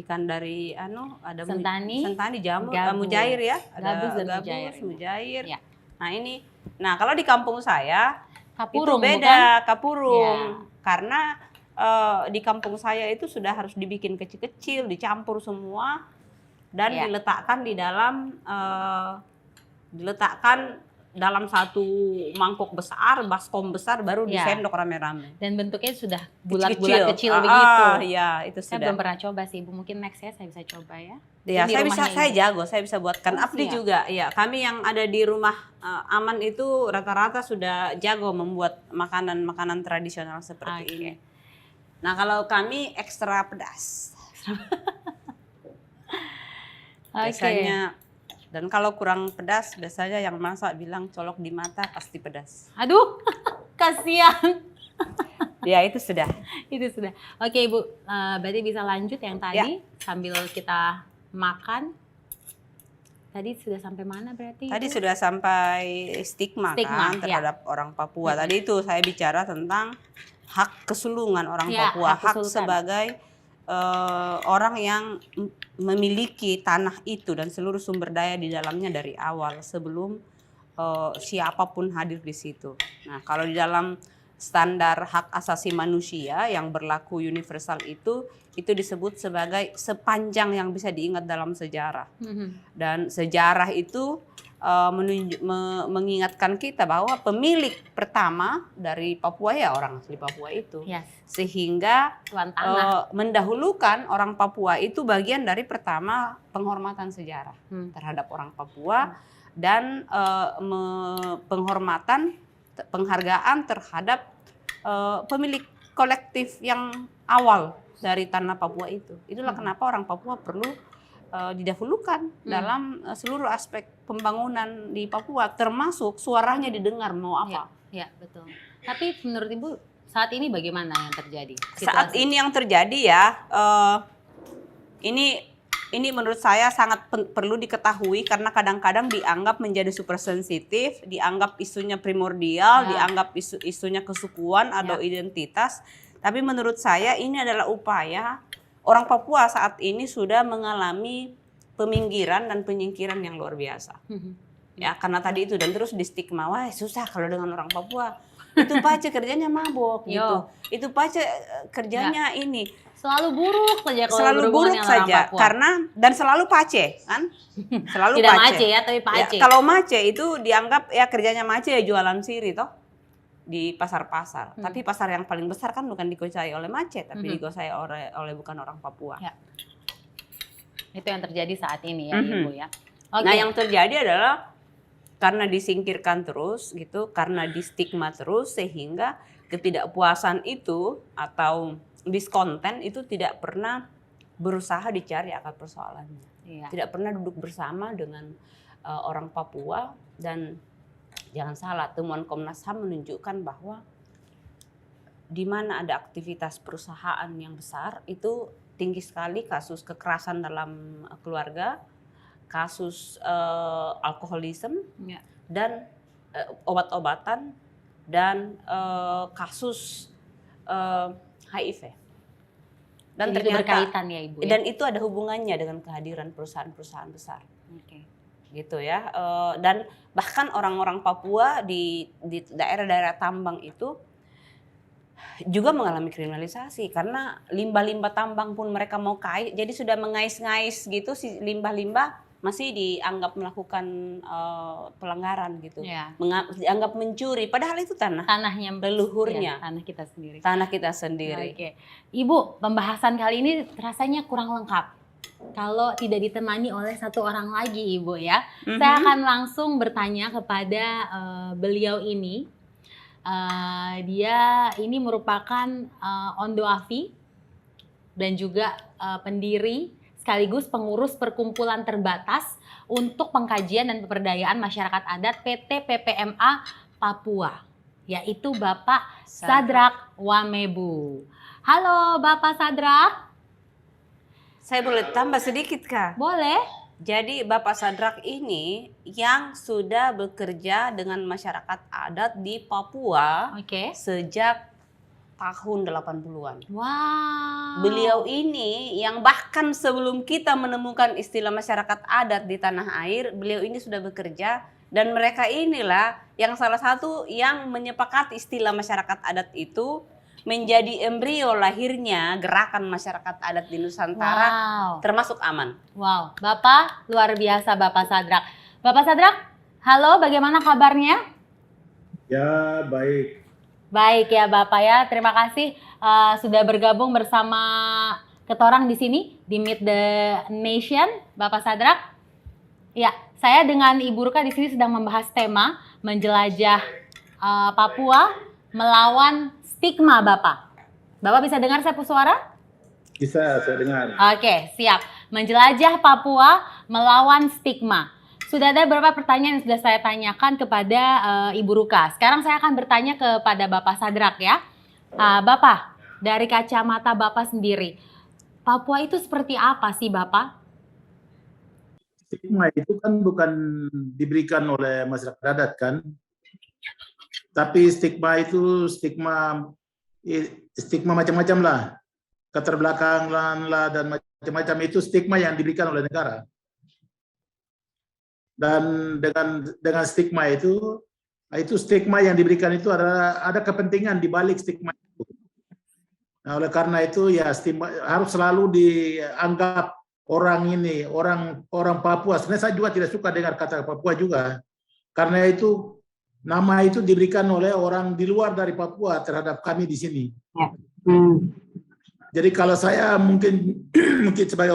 ikan dari ada sentani jamur, mujair ya. Ada gabus dan mujair. Ya. Nah ini, kalau di kampung saya kapurung, itu beda, bukan? kapurung. Ya. Karena di kampung saya itu sudah harus dibikin kecil-kecil, dicampur semua dan diletakkan dalam satu mangkok besar, baskom besar baru disendok rame-rame. Dan bentuknya sudah bulat-bulat kecil begitu. Iya, itu saya sudah. belum pernah coba sih, Ibu. Mungkin next ya saya bisa coba ya. Ya, saya bisa buatkan. Abdi juga. Ya, kami yang ada di rumah Aman itu rata-rata sudah jago membuat makanan-makanan tradisional seperti ini. Nah, kalau kami ekstra pedas. Biasanya dan kalau kurang pedas biasanya yang masak bilang colok di mata pasti pedas. Aduh, kasihan. Ya itu sudah. Itu sudah. Oke Ibu, berarti bisa lanjut yang tadi sambil kita makan. Tadi sudah sampai mana berarti? Tadi sudah sampai stigma kan terhadap orang Papua. Tadi itu saya bicara tentang hak kesulungan orang Papua, hak sebagai orang yang memiliki tanah itu dan seluruh sumber daya di dalamnya dari awal sebelum siapapun hadir di situ. Nah, kalau di dalam standar hak asasi manusia yang berlaku universal itu disebut sebagai sepanjang yang bisa diingat dalam sejarah. Dan sejarah itu mengingatkan kita bahwa pemilik pertama dari Papua ya orang asli Papua itu. Yes. Sehingga Tuan tanah. mendahulukan orang Papua itu bagian dari pertama penghormatan sejarah terhadap orang Papua dan penghormatan penghargaan terhadap pemilik kolektif yang awal dari tanah Papua itu. Itulah kenapa orang Papua perlu didahulukan dalam seluruh aspek pembangunan di Papua, termasuk suaranya didengar mau apa. Ya, betul. Tapi menurut Ibu saat ini bagaimana yang terjadi? Saat ini yang terjadi ya, ini menurut saya sangat perlu diketahui karena kadang-kadang dianggap menjadi super sensitif, dianggap isunya primordial, dianggap isunya kesukuan atau identitas. Tapi menurut saya ini adalah upaya orang Papua saat ini sudah mengalami peminggiran dan penyingkiran yang luar biasa. Ya, karena tadi itu dan terus di stigma, wah susah kalau dengan orang Papua. Itu pace kerjanya mabok gitu. Itu pace kerjanya ini. Selalu buruk saja kalau selalu buruk saja karena dan selalu pace kan? Selalu tidak pace. mace ya, tapi pace. Ya, kalau mace itu dianggap ya kerjanya mace ya jualan siri toh di pasar-pasar. Tapi pasar yang paling besar kan bukan dikuasai oleh mace, tapi dikuasai oleh bukan orang Papua. Ya. Itu yang terjadi saat ini ya, Ibu ya. Okay. Nah, yang terjadi adalah karena disingkirkan terus gitu, karena distigma terus sehingga ketidakpuasan itu atau diskonten itu tidak pernah berusaha dicari akar persoalannya. Tidak pernah duduk bersama dengan orang Papua dan jangan salah, temuan Komnas HAM menunjukkan bahwa di mana ada aktivitas perusahaan yang besar itu tinggi sekali kasus kekerasan dalam keluarga, kasus alkoholisme dan obat-obatan dan kasus HIV. Dan jadi ternyata berkaitan ya Ibu ya? Dan itu ada hubungannya dengan kehadiran perusahaan-perusahaan besar. Gitu ya. Dan bahkan orang-orang Papua di daerah-daerah tambang itu juga mengalami kriminalisasi karena limbah-limbah tambang pun mereka mau kait, jadi sudah mengais-ngais gitu si limbah-limbah masih dianggap melakukan pelanggaran gitu, dianggap mencuri, padahal itu tanahnya leluhurnya, tanah kita sendiri. Oke. Ibu, pembahasan kali ini rasanya kurang lengkap kalau tidak ditemani oleh satu orang lagi, Ibu ya. Saya akan langsung bertanya kepada beliau ini. Dia ini merupakan Ondo Afi dan juga pendiri sekaligus pengurus perkumpulan terbatas untuk pengkajian dan pemberdayaan masyarakat adat PT PPMA Papua, yaitu Bapak Sadrak Wamebu. Halo Bapak Sadrak. Saya boleh tambah sedikit Kak? Boleh. Jadi Bapak Sadrak ini yang sudah bekerja dengan masyarakat adat di Papua sejak tahun 80-an. Wow. Beliau ini yang bahkan sebelum kita menemukan istilah masyarakat adat di tanah air, beliau ini sudah bekerja dan mereka inilah yang salah satu yang menyepakati istilah masyarakat adat itu menjadi embrio lahirnya gerakan masyarakat adat di Nusantara, termasuk AMAN. Wow, Bapak luar biasa Bapak Sadrak. Bapak Sadrak, halo, bagaimana kabarnya? Ya, baik. Baik ya Bapak ya, terima kasih sudah bergabung bersama ketorang di sini di Meet the Nation, Bapak Sadrak. Ya, saya dengan Ibu Ruka di sini sedang membahas tema menjelajah Papua melawan stigma, Bapak. Bapak bisa dengar saya suara? Bisa, saya dengar. Oke, siap. Menjelajah Papua melawan stigma. Sudah ada beberapa pertanyaan yang sudah saya tanyakan kepada Ibu Ruka. Sekarang saya akan bertanya kepada Bapak Sadrak ya. Bapak, dari kacamata Bapak sendiri, Papua itu seperti apa sih Bapak? Stigma itu kan bukan diberikan oleh masyarakat adat kan. Tapi stigma itu stigma macam-macam lah. keterbelakangan lah dan macam-macam, itu stigma yang diberikan oleh negara. Dan dengan stigma itu stigma yang diberikan itu ada kepentingan di balik stigma itu. Nah, oleh karena itu ya stigma harus selalu dianggap orang ini orang Papua. Sebenarnya saya juga tidak suka dengar kata Papua juga, karena itu nama itu diberikan oleh orang di luar dari Papua terhadap kami di sini. Jadi kalau saya mungkin sebagai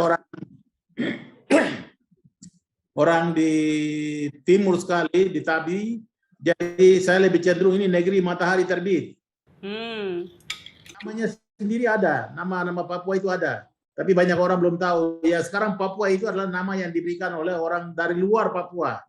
orang di timur sekali, di Tabi, jadi saya lebih cenderung ini negeri matahari terbit. Namanya sendiri ada, nama Papua itu ada, tapi banyak orang belum tahu. Ya sekarang Papua itu adalah nama yang diberikan oleh orang dari luar Papua.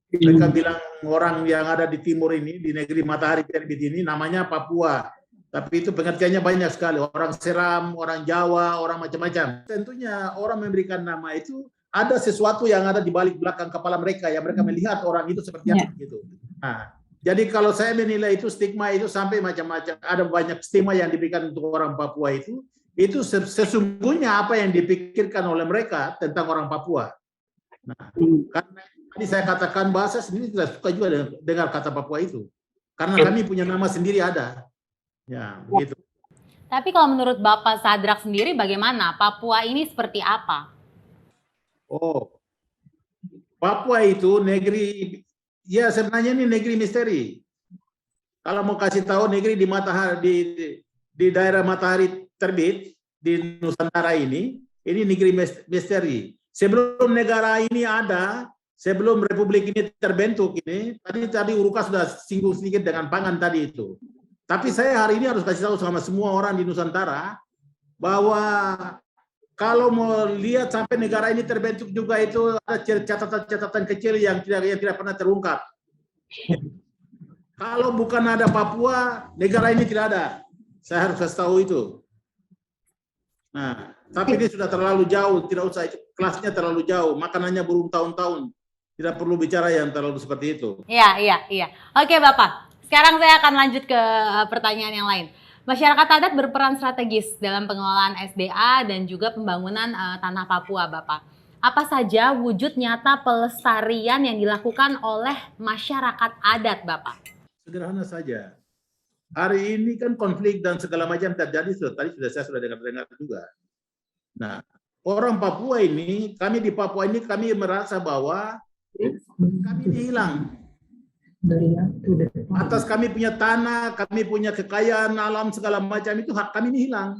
Mereka bilang orang yang ada di timur ini, di negeri matahari terbit ini namanya Papua. Tapi itu pengertiannya banyak sekali. Orang Seram, orang Jawa, orang macam-macam. Tentunya orang memberikan nama itu ada sesuatu yang ada di balik belakang kepala mereka, yang mereka melihat orang itu seperti apa gitu. Nah, jadi kalau saya menilai itu stigma itu sampai macam-macam. Ada banyak stigma yang diberikan untuk orang Papua itu sesungguhnya apa yang dipikirkan oleh mereka tentang orang Papua. Nah, karena tadi saya katakan bahasa sendiri tidak suka juga dengar kata Papua itu. Karena kami punya nama sendiri ada. Ya, begitu. Tapi kalau menurut Bapak Sadrak sendiri bagaimana? Papua ini seperti apa? Oh, Papua itu negeri, ya sebenarnya ini negeri misteri. Kalau mau kasih tahu negeri di matahari di daerah matahari terbit di Nusantara ini negeri misteri. Sebelum negara ini ada, sebelum republik ini terbentuk ini, tadi Uruka sudah singgung sedikit dengan pangan tadi itu. Tapi saya hari ini harus kasih tahu sama semua orang di Nusantara bahwa kalau mau lihat sampai negara ini terbentuk juga itu ada catatan-catatan kecil yang tidak pernah terungkap. Kalau bukan ada Papua, negara ini tidak ada. Saya harus kasih tahu itu. Nah, tapi ini sudah terlalu jauh, tidak usah, kelasnya terlalu jauh, makanannya bertahun-tahun. Tidak perlu bicara yang terlalu seperti itu. Iya. Oke Bapak, sekarang saya akan lanjut ke pertanyaan yang lain. Masyarakat adat berperan strategis dalam pengelolaan SDA dan juga pembangunan tanah Papua, Bapak. Apa saja wujud nyata pelestarian yang dilakukan oleh masyarakat adat, Bapak? Sederhana saja. Hari ini kan konflik dan segala macam terjadi, tadi saya sudah dengar juga. Nah, orang Papua ini, kami di Papua ini, kami merasa bahwa kami ini hilang. Atas kami punya tanah, kami punya kekayaan alam segala macam itu hak kami ini hilang.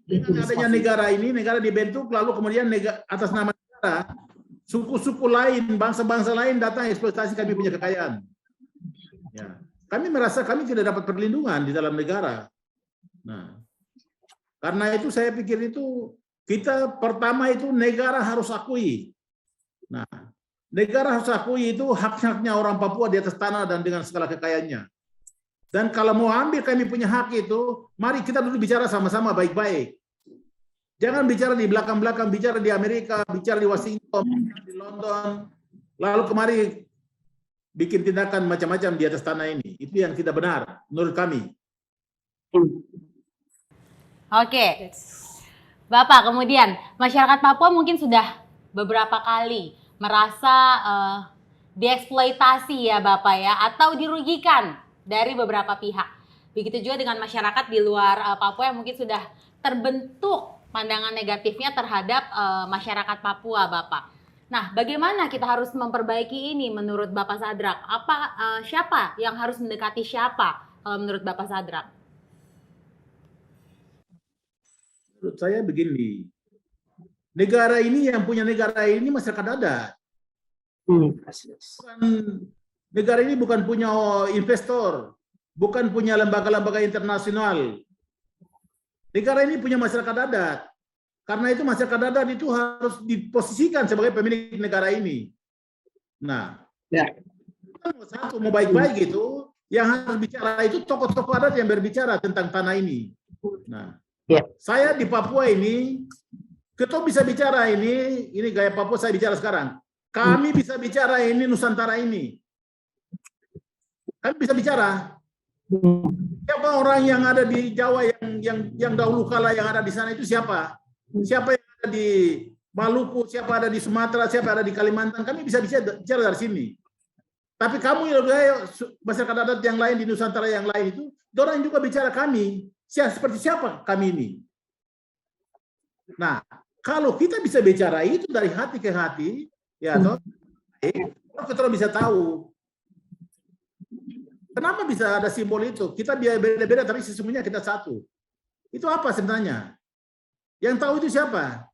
Dengan adanya negara ini, negara dibentuk lalu kemudian atas nama negara suku-suku lain, bangsa-bangsa lain datang eksploitasi kami punya kekayaan. Ya. Kami merasa kami tidak dapat perlindungan di dalam negara. Nah, karena itu saya pikir itu kita pertama itu negara harus akui. Nah, negara harus akui itu hak-haknya orang Papua di atas tanah dan dengan segala kekayaannya. Dan kalau mau ambil kami punya hak itu, mari kita dulu bicara sama-sama baik-baik. Jangan bicara di belakang-belakang, bicara di Amerika, bicara di Washington, di London, lalu kemari bikin tindakan macam-macam di atas tanah ini. Itu yang tidak benar menurut kami. Oke. Bapak, kemudian masyarakat Papua mungkin sudah beberapa kali merasa dieksploitasi ya Bapak ya, atau dirugikan dari beberapa pihak. Begitu juga dengan masyarakat di luar Papua yang mungkin sudah terbentuk pandangan negatifnya terhadap masyarakat Papua, Bapak. Nah, bagaimana kita harus memperbaiki ini menurut Bapak Sadrak? Siapa yang harus mendekati siapa menurut Bapak Sadrak? Menurut saya begini, negara ini yang punya negara ini masyarakat adat. Negara ini bukan punya investor, bukan punya lembaga-lembaga internasional. Negara ini punya masyarakat adat. Karena itu masyarakat adat itu harus diposisikan sebagai pemilik negara ini. Nah, satu mau baik-baik gitu, yang harus bicara itu tokoh-tokoh adat yang berbicara tentang tanah ini. Nah, saya di Papua ini, ketua bisa bicara ini gaya Papua saya bicara sekarang. Kami bisa bicara ini Nusantara ini. Kami bisa bicara. Siapa orang yang ada di Jawa yang dahulu kala yang ada di sana itu siapa? Siapa yang ada di Maluku, siapa ada di Sumatera, siapa ada di Kalimantan? Kami bisa bicara dari sini. Tapi kamu yang masyarakat adat yang lain di Nusantara yang lain itu, orang juga bicara kami. Seperti siapa kami ini? Nah, kalau kita bisa bicara itu dari hati ke hati, ya toh, kita bisa tahu kenapa bisa ada simbol itu. Kita beda-beda tapi sesungguhnya kita satu. Itu apa sebenarnya? Yang tahu itu siapa?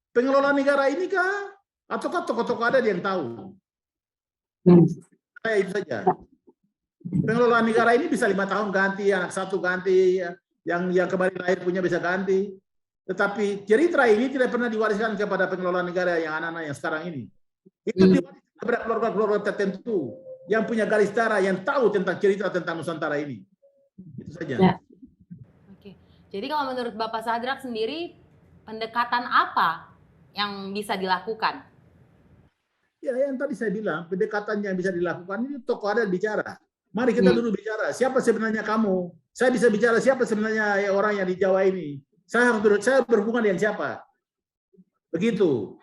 Pengelola negara ini kah? Ataukah tokoh-tokoh adat yang tahu? Itu saja. Pengelola negara ini bisa 5 tahun ganti, anak satu ganti, yang kemarin lahir punya bisa ganti. Tetapi cerita ini tidak pernah diwariskan kepada pengelola negara yang anak-anak yang sekarang ini. Itu diwariskan kepada keluarga-keluarga tertentu yang punya garis darah, yang tahu tentang cerita tentang Nusantara ini. Itu saja. Ya. Oke. Jadi kalau menurut Bapak Sadrak sendiri, pendekatan apa yang bisa dilakukan? Ya, yang tadi saya bilang, pendekatan yang bisa dilakukan ini tokoh adat bicara. Mari kita dulu bicara, siapa sebenarnya kamu? Saya bisa bicara siapa sebenarnya orang yang di Jawa ini. Saya berhubungan dengan siapa? Begitu.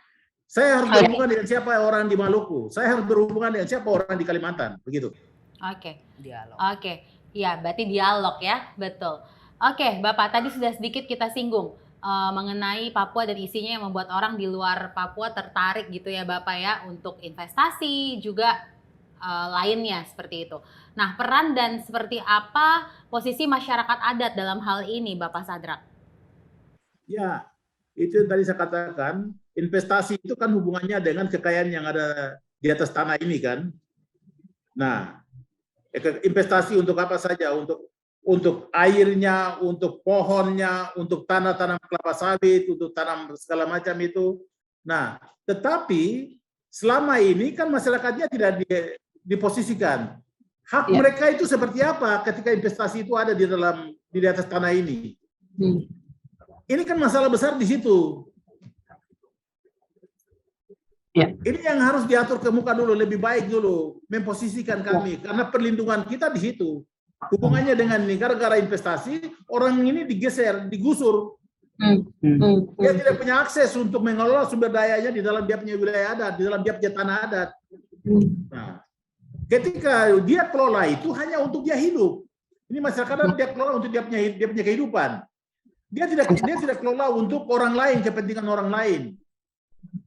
Saya harus berhubungan dengan siapa orang di Maluku. Saya harus berhubungan dengan siapa orang di Kalimantan. Begitu. Oke. Dialog. Oke. Ya, berarti dialog ya. Betul. Oke, Bapak, tadi sudah sedikit kita singgung mengenai Papua dan isinya yang membuat orang di luar Papua tertarik gitu ya Bapak ya untuk investasi juga lainnya seperti itu. Nah, peran dan seperti apa posisi masyarakat adat dalam hal ini Bapak Sadrak? Ya, itu yang tadi saya katakan, investasi itu kan hubungannya dengan kekayaan yang ada di atas tanah ini kan. Nah, investasi untuk apa saja? Untuk airnya, untuk pohonnya, untuk tanah-tanam kelapa sawit, untuk tanam segala macam itu. Nah, tetapi selama ini kan masyarakatnya tidak diposisikan. Hak mereka itu seperti apa ketika investasi itu ada di atas tanah ini? Ini kan masalah besar di situ. Ini yang harus diatur ke muka dulu, lebih baik dulu memposisikan kami, karena perlindungan kita di situ. Hubungannya dengan negara-negara investasi, orang ini digeser, digusur. Dia tidak punya akses untuk mengelola sumber dayanya di dalam dia punya wilayah adat, di dalam dia punya tanah adat. Nah, ketika dia kelola itu hanya untuk dia hidup. Ini masyarakat dia kelola untuk dia punya kehidupan. Dia tidak kelola untuk orang lain, kepentingan orang lain.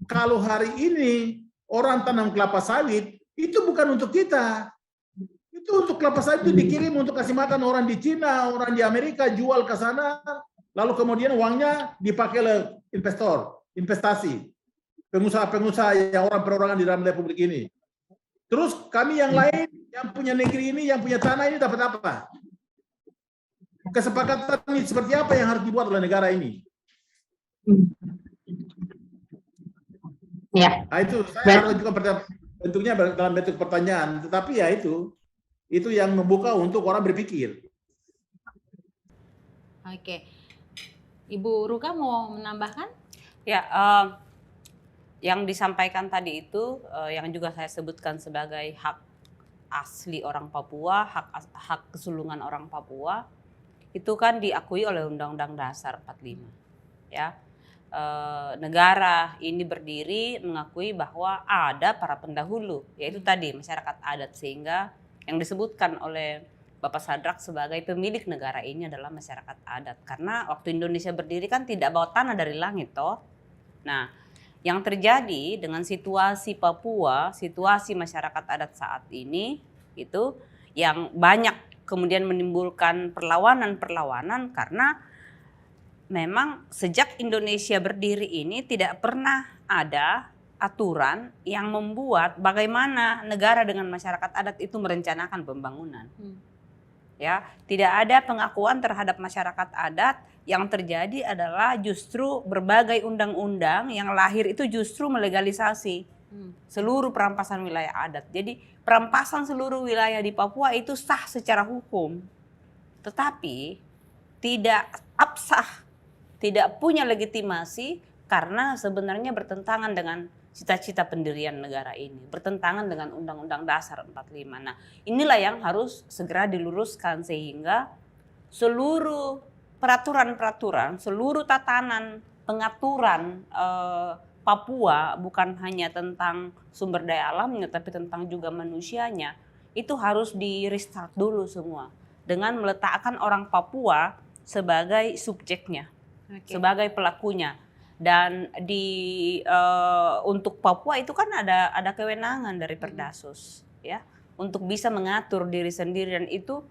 Kalau hari ini orang tanam kelapa sawit, itu bukan untuk kita. Itu untuk kelapa sawit itu dikirim untuk kasih makan orang di Cina, orang di Amerika, jual ke sana, lalu kemudian uangnya dipakai oleh investor, investasi, pengusaha-pengusaha yang orang perorangan di dalam republik ini. Terus kami yang lain, yang punya negeri ini, yang punya tanah ini dapat apa? Kesepakatan ini seperti apa yang harus dibuat oleh negara ini? Ya. Nah, itu saya harus juga bentuknya dalam bentuk pertanyaan, tetapi ya itu yang membuka untuk orang berpikir. Oke, Ibu Ruka mau menambahkan? Ya, yang disampaikan tadi itu yang juga saya sebutkan sebagai hak asli orang Papua, hak kesulungan orang Papua, itu kan diakui oleh Undang-Undang Dasar 45. Ya, negara ini berdiri mengakui bahwa ada para pendahulu, yaitu tadi masyarakat adat, sehingga yang disebutkan oleh Bapak Sadrak sebagai pemilik negara ini adalah masyarakat adat. Karena waktu Indonesia berdiri kan tidak bawa tanah dari langit toh. Nah, yang terjadi dengan situasi Papua, situasi masyarakat adat saat ini itu yang banyak kemudian menimbulkan perlawanan-perlawanan karena memang sejak Indonesia berdiri ini tidak pernah ada aturan yang membuat bagaimana negara dengan masyarakat adat itu merencanakan pembangunan. Ya, tidak ada pengakuan terhadap masyarakat adat. Yang terjadi adalah justru berbagai undang-undang yang lahir itu justru melegalisasi seluruh perampasan wilayah adat. Jadi perampasan seluruh wilayah di Papua itu sah secara hukum, tetapi tidak absah, tidak punya legitimasi karena sebenarnya bertentangan dengan cita-cita pendirian negara ini, bertentangan dengan Undang-Undang Dasar 45. Nah, inilah yang harus segera diluruskan sehingga seluruh peraturan-peraturan, seluruh tatanan pengaturan Papua bukan hanya tentang sumber daya alamnya tapi tentang juga manusianya, itu harus di restart dulu semua dengan meletakkan orang Papua sebagai subjeknya, sebagai pelakunya. Dan untuk Papua itu kan ada kewenangan dari Perdasus ya untuk bisa mengatur diri sendiri, dan itu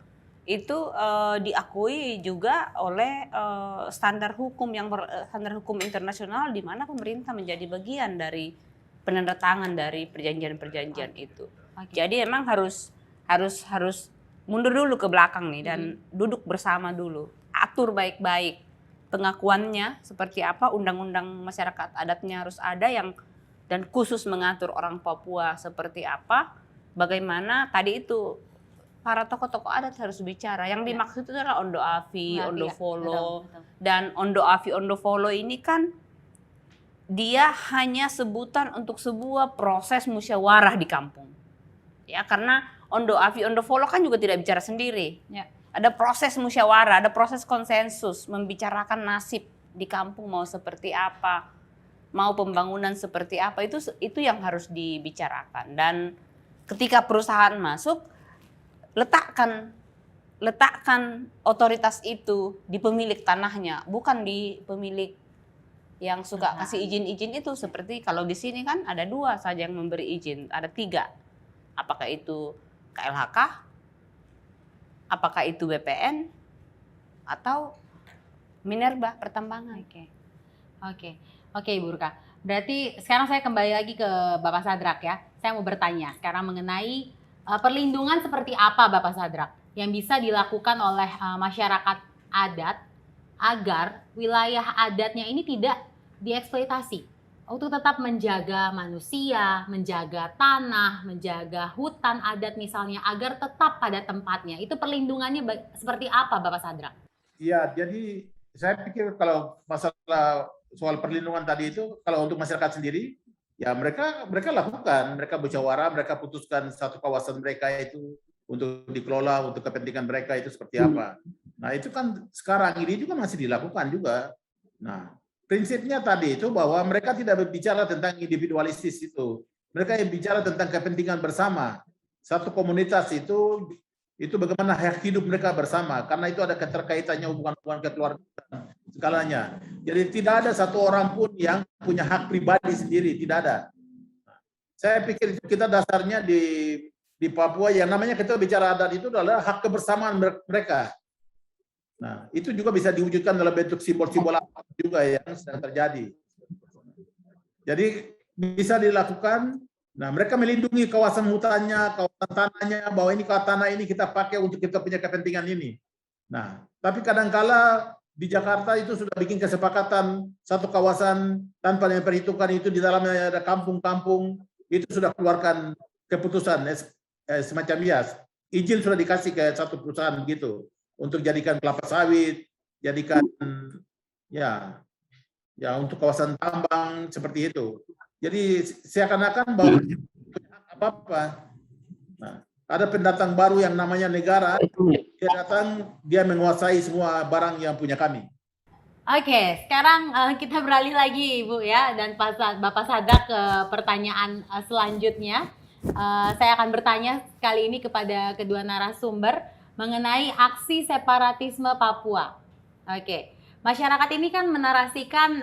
diakui juga oleh standar hukum internasional di mana pemerintah menjadi bagian dari penandatangan dari perjanjian-perjanjian itu. Jadi emang harus mundur dulu ke belakang nih dan duduk bersama dulu, atur baik-baik pengakuannya seperti apa, undang-undang masyarakat adatnya harus ada yang dan khusus mengatur orang Papua seperti apa, bagaimana tadi itu para tokoh-tokoh adat harus bicara. Yang dimaksud itu adalah Ondo Afi, Ondo Folo. Dan Ondo Afi, Ondo Folo ini kan dia hanya sebutan untuk sebuah proses musyawarah di kampung. Ya, karena Ondo Afi, Ondo Folo kan juga tidak bicara sendiri. Ya. Ada proses musyawarah, ada proses konsensus membicarakan nasib di kampung mau seperti apa, mau pembangunan seperti apa, itu yang harus dibicarakan. Dan ketika perusahaan masuk, letakkan otoritas itu di pemilik tanahnya, bukan di pemilik yang suka kasih izin-izin itu. Seperti kalau di sini kan ada 2 saja yang memberi izin, ada 3. Apakah itu KLHK, apakah itu BPN, atau Minerba pertambangan. Oke, Ibu Rurka. Berarti sekarang saya kembali lagi ke Bapak Sadrak ya. Saya mau bertanya sekarang mengenai perlindungan seperti apa Bapak Sadrak yang bisa dilakukan oleh masyarakat adat agar wilayah adatnya ini tidak dieksploitasi untuk tetap menjaga manusia, menjaga tanah, menjaga hutan adat misalnya agar tetap pada tempatnya. Itu perlindungannya seperti apa Bapak Sadrak? Iya, jadi saya pikir kalau masalah soal perlindungan tadi itu kalau untuk masyarakat sendiri ya mereka lakukan, mereka musyawarah, mereka putuskan satu kawasan mereka itu untuk dikelola untuk kepentingan mereka itu seperti apa. Nah itu kan sekarang ini juga masih dilakukan juga. Nah prinsipnya tadi itu bahwa mereka tidak berbicara tentang individualistis itu, mereka yang bicara tentang kepentingan bersama. Satu komunitas itu bagaimana hak hidup mereka bersama, karena itu ada keterkaitannya hubungan-hubungan kekeluargaan segalanya. Jadi tidak ada satu orang pun yang punya hak pribadi sendiri, tidak ada. Saya pikir kita dasarnya di Papua yang namanya kita bicara adat itu adalah hak kebersamaan mereka. Nah, itu juga bisa diwujudkan dalam bentuk simbol-simbol apa juga yang sedang terjadi. Jadi bisa dilakukan. Nah, mereka melindungi kawasan hutannya, kawasan tanahnya, bahwa ini tanah ini kita pakai untuk kita punya kepentingan ini. Nah, tapi kadangkala di Jakarta itu sudah bikin kesepakatan satu kawasan tanpa memperhitungkan itu di dalamnya ada kampung-kampung, itu sudah keluarkan keputusan semacam izin sudah dikasih ke satu perusahaan gitu untuk jadikan kelapa sawit, jadikan ya untuk kawasan tambang seperti itu. Jadi seakan-akan bahwa apa-apa. Nah, ada pendatang baru yang namanya negara, dia datang, dia menguasai semua barang yang punya kami. Oke, sekarang kita beralih lagi Ibu ya, dan Bapak Sadrak ke pertanyaan selanjutnya. Saya akan bertanya kali ini kepada kedua narasumber mengenai aksi separatisme Papua. Oke, masyarakat ini kan menarasikan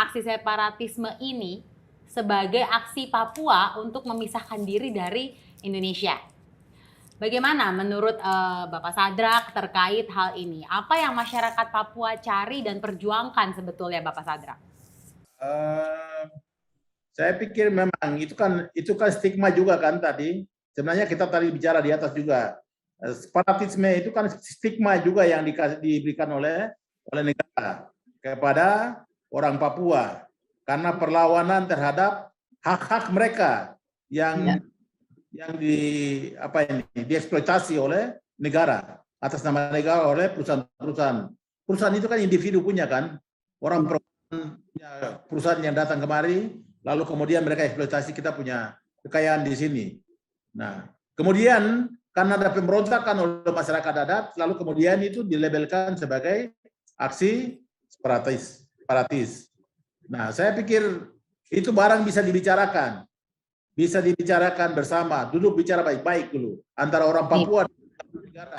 aksi separatisme ini sebagai aksi Papua untuk memisahkan diri dari Indonesia. Bagaimana menurut Bapak Sadrak terkait hal ini? Apa yang masyarakat Papua cari dan perjuangkan sebetulnya Bapak Sadrak? Saya pikir memang itu kan stigma juga kan tadi. Sebenarnya kita tadi bicara di atas juga. Separatisme itu kan stigma juga yang diberikan oleh negara kepada orang Papua karena perlawanan terhadap hak-hak mereka yang dieksploitasi oleh negara atas nama negara oleh perusahaan-perusahaan. Perusahaan itu kan individu punya kan, orang perusahaan yang datang kemari lalu kemudian mereka eksploitasi kita punya kekayaan di sini. Nah, kemudian karena ada pemberontakan oleh masyarakat adat, lalu kemudian itu dilabelkan sebagai aksi separatis. Nah, saya pikir itu barang bisa dibicarakan bersama, duduk bicara baik-baik dulu antara orang Papua dan negara.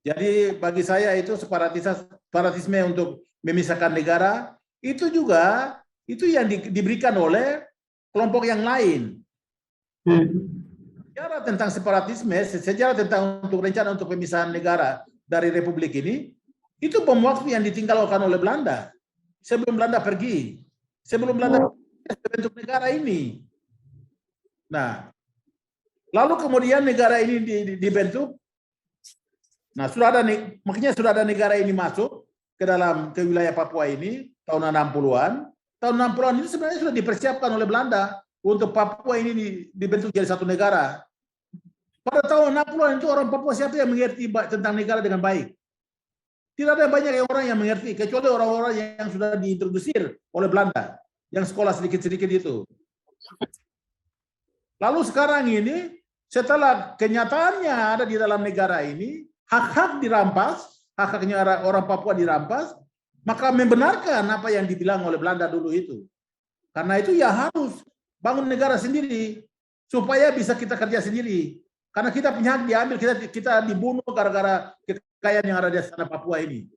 Jadi bagi saya itu separatisme untuk memisahkan negara itu juga itu yang diberikan oleh kelompok yang lain. Sejarah tentang separatisme, sejarah tentang untuk rencana untuk pemisahan negara dari republik ini, itu bom waktu yang ditinggalkan oleh Belanda. Sebelum Belanda pergi, sebelum Belanda bentuk negara ini. Nah, lalu kemudian negara ini dibentuk. Nah, makanya sudah ada negara ini masuk ke wilayah Papua ini tahun 60-an. Tahun 60-an itu sebenarnya sudah dipersiapkan oleh Belanda untuk Papua ini dibentuk jadi satu negara. Pada tahun 60-an itu orang Papua siapa yang mengerti tentang negara dengan baik? Tidak ada banyak orang yang mengerti, kecuali orang-orang yang sudah diintrodusir oleh Belanda, yang sekolah sedikit-sedikit itu. Lalu sekarang ini, setelah kenyataannya ada di dalam negara ini, hak-hak dirampas, hak-haknya orang Papua dirampas, maka membenarkan apa yang dibilang oleh Belanda dulu itu. Karena itu ya harus bangun negara sendiri, supaya bisa kita kerja sendiri. Karena kita punya hak diambil, kita dibunuh gara-gara kekayaan yang ada di sana Papua ini.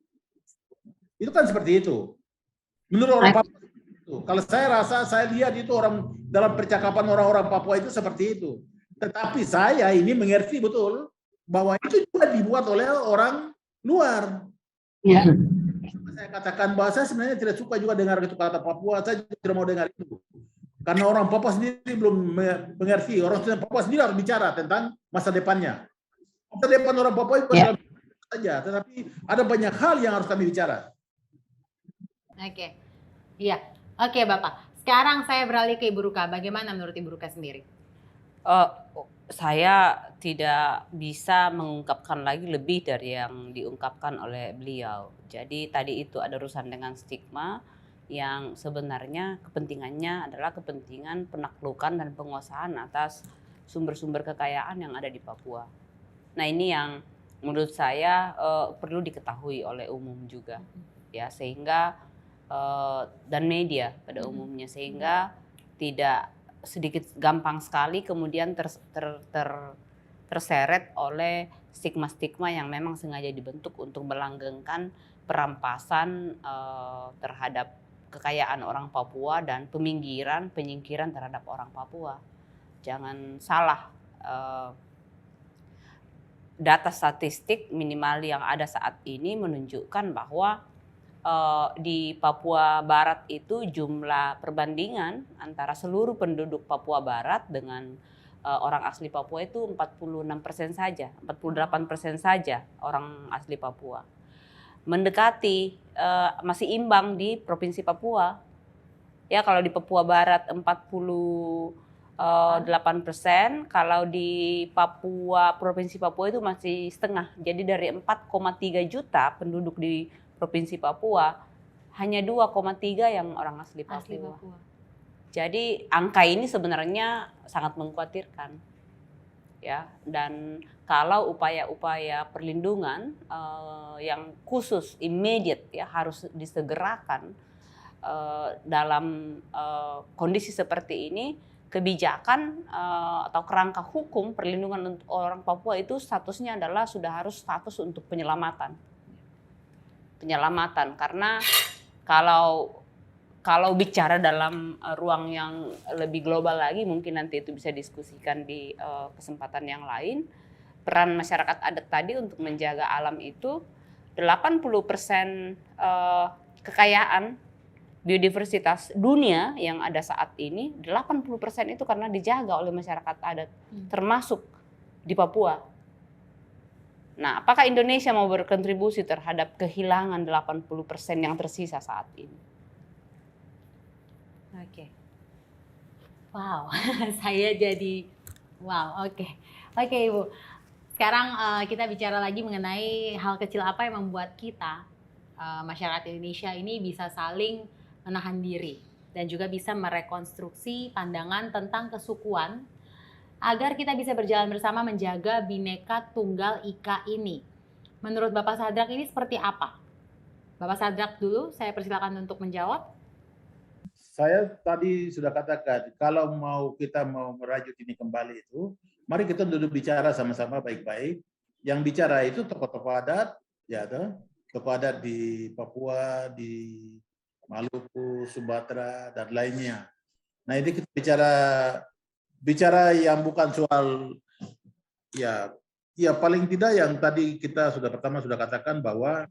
Itu kan seperti itu. Menurut orang Papua itu. Kalau saya lihat itu orang dalam percakapan orang-orang Papua itu seperti itu. Tetapi saya ini mengerti betul bahwa itu juga dibuat oleh orang luar. Ya. Saya katakan bahwa saya sebenarnya tidak suka juga dengar itu kata Papua, saya tidak mau dengar itu. Karena orang Papua sendiri belum mengerti, orang Papua sendiri harus bicara tentang masa depannya. Masa depan orang Papua itu saja, tetapi ada banyak hal yang harus kami bicara. Oke, iya, oke Bapak. Sekarang saya beralih ke Ibu Ruka. Bagaimana menurut Ibu Ruka sendiri? Saya tidak bisa mengungkapkan lagi lebih dari yang diungkapkan oleh beliau. Jadi tadi itu ada urusan dengan stigma yang sebenarnya kepentingannya adalah kepentingan penaklukan dan penguasaan atas sumber-sumber kekayaan yang ada di Papua. Nah ini yang menurut saya perlu diketahui oleh umum juga, ya, sehingga dan media pada umumnya, sehingga tidak sedikit gampang sekali kemudian terseret oleh stigma-stigma yang memang sengaja dibentuk untuk melanggengkan perampasan terhadap kekayaan orang Papua dan penyingkiran terhadap orang Papua. Jangan salah, data statistik minimal yang ada saat ini menunjukkan bahwa di Papua Barat itu jumlah perbandingan antara seluruh penduduk Papua Barat dengan orang asli Papua itu 46% saja, 48% saja orang asli Papua. Mendekati masih imbang di Provinsi Papua. Ya, kalau di Papua Barat 48%, kalau di Provinsi Papua itu masih setengah. Jadi dari 4,3 juta penduduk di Provinsi Papua, hanya 2,3 yang orang asli Papua. Jadi angka ini sebenarnya sangat mengkhawatirkan, ya. Dan kalau upaya-upaya perlindungan yang khusus, immediate, ya, harus disegerakan dalam kondisi seperti ini, kebijakan atau kerangka hukum perlindungan untuk orang Papua itu statusnya adalah sudah harus status untuk penyelamatan, karena kalau bicara dalam ruang yang lebih global lagi, mungkin nanti itu bisa diskusikan di kesempatan yang lain. Peran masyarakat adat tadi untuk menjaga alam itu 80% kekayaan biodiversitas dunia yang ada saat ini, 80% itu karena dijaga oleh masyarakat adat, termasuk di Papua. Nah, apakah Indonesia mau berkontribusi terhadap kehilangan 80% yang tersisa saat ini? Oke. Wow, saya jadi wow, oke. Oke, Ibu. Sekarang kita bicara lagi mengenai hal kecil apa yang membuat kita masyarakat Indonesia ini bisa saling menahan diri dan juga bisa merekonstruksi pandangan tentang kesukuan agar kita bisa berjalan bersama menjaga Bhinneka Tunggal Ika ini. Menurut Bapak Sadrak ini seperti apa? Bapak Sadrak dulu, saya persilakan untuk menjawab. Saya tadi sudah katakan, kalau kita mau merajut ini kembali itu, mari kita duduk bicara sama-sama baik-baik. Yang bicara itu tokoh-tokoh adat, ya tokoh adat di Papua, di Maluku, Sumatera, dan lainnya. Nah ini kita bicara yang bukan soal ya paling tidak yang tadi kita pertama sudah katakan bahwa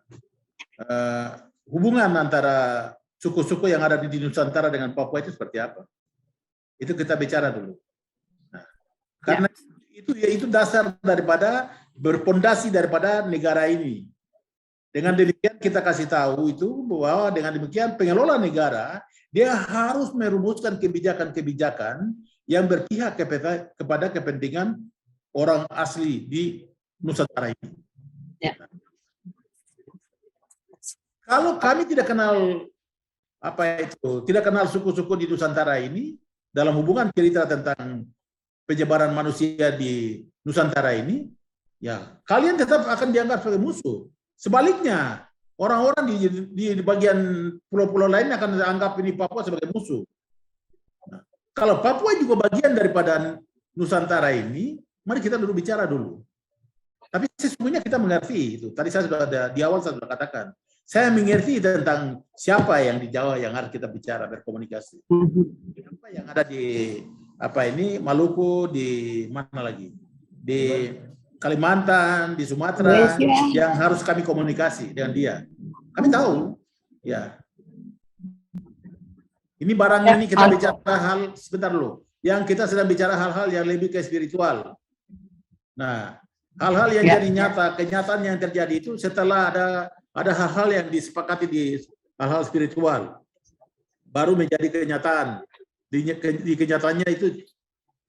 hubungan antara suku-suku yang ada di Nusantara dengan Papua itu seperti apa? Itu kita bicara dulu. Nah, karena itu dasar daripada berpondasi daripada negara ini. Dengan demikian kita kasih tahu itu bahwa dengan demikian pengelola negara dia harus merumuskan kebijakan-kebijakan yang berpihak kepada kepentingan orang asli di Nusantara ini. Ya. Kalau kami tidak kenal tidak kenal suku-suku di Nusantara ini dalam hubungan cerita tentang penyebaran manusia di Nusantara ini, ya kalian tetap akan dianggap sebagai musuh. Sebaliknya, orang-orang di bagian pulau-pulau lain akan dianggap ini Papua sebagai musuh. Nah, kalau Papua juga bagian daripada Nusantara ini, mari kita dulu bicara dulu. Tapi sesungguhnya kita mengerti itu. Tadi saya sudah di awal saya sudah katakan. Saya mengerti tentang siapa yang di Jawa yang harus kita bicara berkomunikasi. Siapa yang ada di Maluku, di mana lagi? Di Kalimantan, di Sumatera, yang harus kami komunikasi dengan dia. Kami tahu, ya. Ini barang ini kita bicara hal sebentar dulu. Yang kita sedang bicara hal-hal yang lebih ke spiritual. Nah, hal-hal yang jadi nyata, kenyataan yang terjadi itu setelah ada hal-hal yang disepakati di hal-hal spiritual, baru menjadi kenyataan. Di kenyataannya itu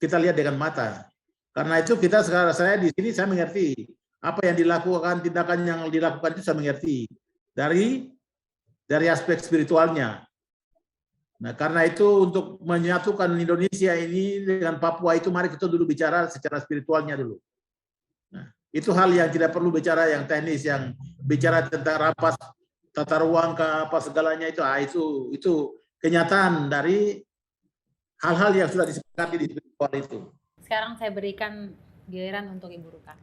kita lihat dengan mata. Karena itu saya di sini saya mengerti apa yang dilakukan, tindakan yang dilakukan itu saya mengerti dari aspek spiritualnya. Nah, karena itu untuk menyatukan Indonesia ini dengan Papua itu mari kita dulu bicara secara spiritualnya dulu. Nah, itu hal yang tidak perlu bicara yang teknis, yang bicara tentang rapas tata ruang ke apa segalanya itu kenyataan dari hal-hal yang sudah disepakati di spiritual itu. Sekarang saya berikan giliran untuk Ibu Ruka.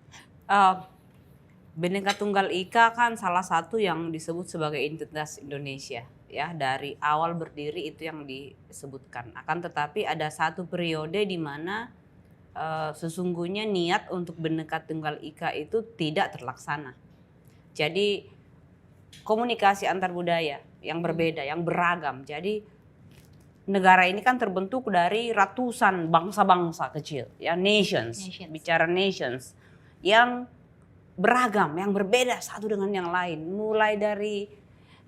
Bhinneka Tunggal Ika kan salah satu yang disebut sebagai identitas Indonesia, ya, dari awal berdiri itu yang disebutkan. Akan tetapi ada satu periode di mana sesungguhnya niat untuk Bhinneka Tunggal Ika itu tidak terlaksana. Jadi komunikasi antar budaya yang berbeda, yang beragam. Jadi negara ini kan terbentuk dari ratusan bangsa-bangsa kecil, ya, nations. Bicara nations yang beragam, yang berbeda satu dengan yang lain, mulai dari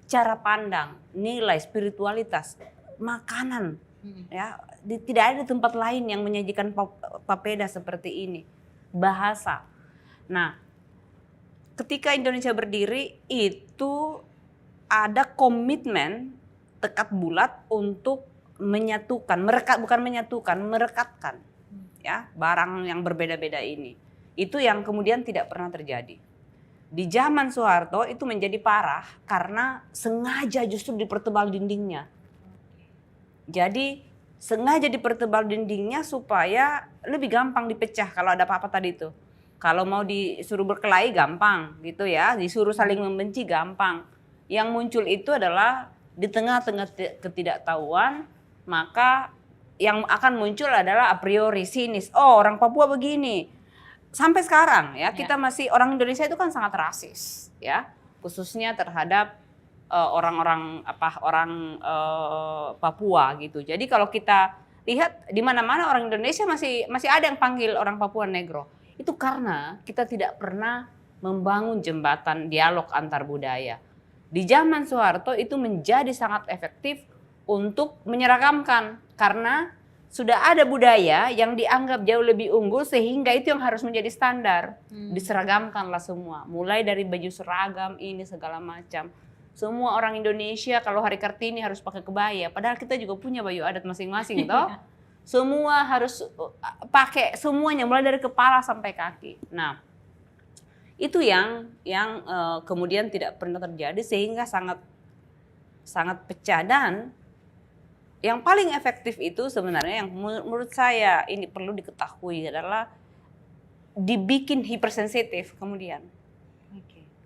cara pandang, nilai, spiritualitas, makanan, ya, tidak ada tempat lain yang menyajikan papeda seperti ini, bahasa. Nah, ketika Indonesia berdiri itu ada komitmen tekad bulat untuk menyatukan, merekatkan, ya, barang yang berbeda-beda ini. Itu yang kemudian tidak pernah terjadi. Di zaman Soeharto itu menjadi parah karena sengaja justru dipertebal dindingnya. Jadi sengaja dipertebal dindingnya supaya lebih gampang dipecah kalau ada apa-apa tadi itu. Kalau mau disuruh berkelahi gampang gitu ya, disuruh saling membenci gampang. Yang muncul itu adalah di tengah-tengah ketidaktahuan, maka yang akan muncul adalah a priori sinis. Oh, orang Papua begini. Sampai sekarang ya, kita masih, orang Indonesia itu kan sangat rasis, ya, khususnya terhadap orang Papua gitu. Jadi kalau kita lihat di mana-mana orang Indonesia masih ada yang panggil orang Papua negro. Itu karena kita tidak pernah membangun jembatan dialog antar budaya. Di zaman Soeharto itu menjadi sangat efektif untuk menyeragamkan karena sudah ada budaya yang dianggap jauh lebih unggul sehingga itu yang harus menjadi standar. Diseragamkanlah semua, mulai dari baju seragam ini segala macam. Semua orang Indonesia kalau hari Kartini harus pakai kebaya, padahal kita juga punya baju adat masing-masing toh. Semua harus pakai semuanya mulai dari kepala sampai kaki. Nah, itu yang kemudian tidak pernah terjadi sehingga sangat pecah. Dan yang paling efektif itu sebenarnya yang menurut saya ini perlu diketahui adalah dibikin hipersensitif kemudian.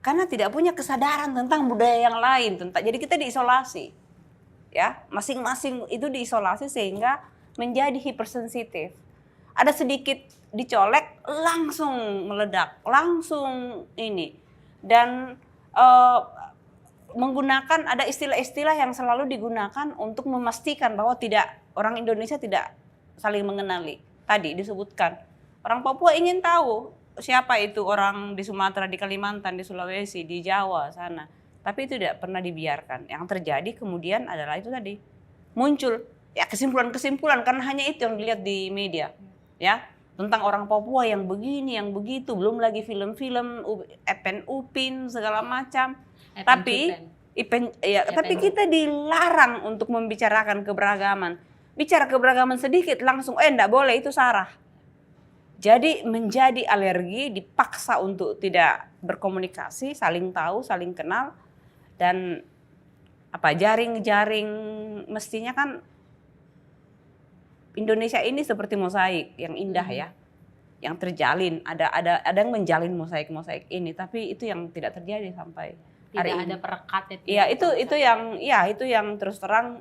Karena tidak punya kesadaran tentang budaya yang lain, jadi kita diisolasi, ya masing-masing itu diisolasi sehingga menjadi hipersensitif. Ada sedikit dicolek langsung meledak, langsung ini, dan menggunakan ada istilah-istilah yang selalu digunakan untuk memastikan bahwa orang Indonesia tidak saling mengenali. Tadi disebutkan orang Papua ingin tahu siapa itu orang di Sumatera, di Kalimantan, di Sulawesi, di Jawa sana. Tapi itu tidak pernah dibiarkan. Yang terjadi kemudian adalah itu tadi. Muncul ya kesimpulan-kesimpulan karena hanya itu yang dilihat di media. Ya, tentang orang Papua yang begini, yang begitu, belum lagi film-film Epen Upin segala macam. Tapi kita dilarang untuk membicarakan keberagaman. Bicara keberagaman sedikit langsung enggak boleh, itu sarah. Jadi menjadi alergi, dipaksa untuk tidak berkomunikasi, saling tahu, saling kenal, dan jaring-jaring mestinya kan Indonesia ini seperti mosaik yang indah ya, yang terjalin, ada yang menjalin mosaik ini, tapi itu yang tidak terjadi sampai hari ini. Tidak ada perekat itu yang terus terang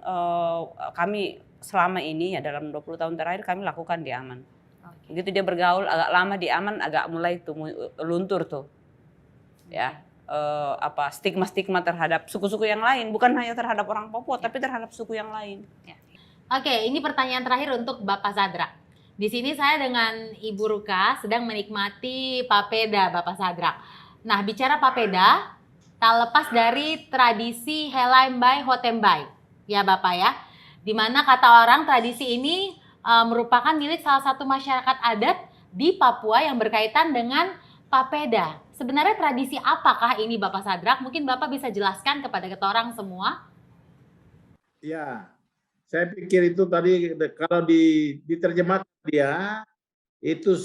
kami selama ini ya dalam 20 tahun terakhir kami lakukan di Aman. Gitu dia bergaul agak lama di Aman, agak mulai tuh luntur tuh, ya stigma-stigma terhadap suku-suku yang lain, bukan hanya terhadap orang Papua, tapi terhadap suku yang lain. Ya. Oke, ini pertanyaan terakhir untuk Bapak Sadrak. Di sini saya dengan Ibu Ruka sedang menikmati papeda Bapak Sadrak. Nah, bicara papeda, tak lepas dari tradisi Helaimbay Hotembay, ya Bapak ya, di mana kata orang tradisi ini merupakan milik salah satu masyarakat adat di Papua yang berkaitan dengan papeda. Sebenarnya tradisi apakah ini Bapak Sadrak? Mungkin Bapak bisa jelaskan kepada kita orang semua. Ya, saya pikir itu tadi kalau diterjemahkan dia itu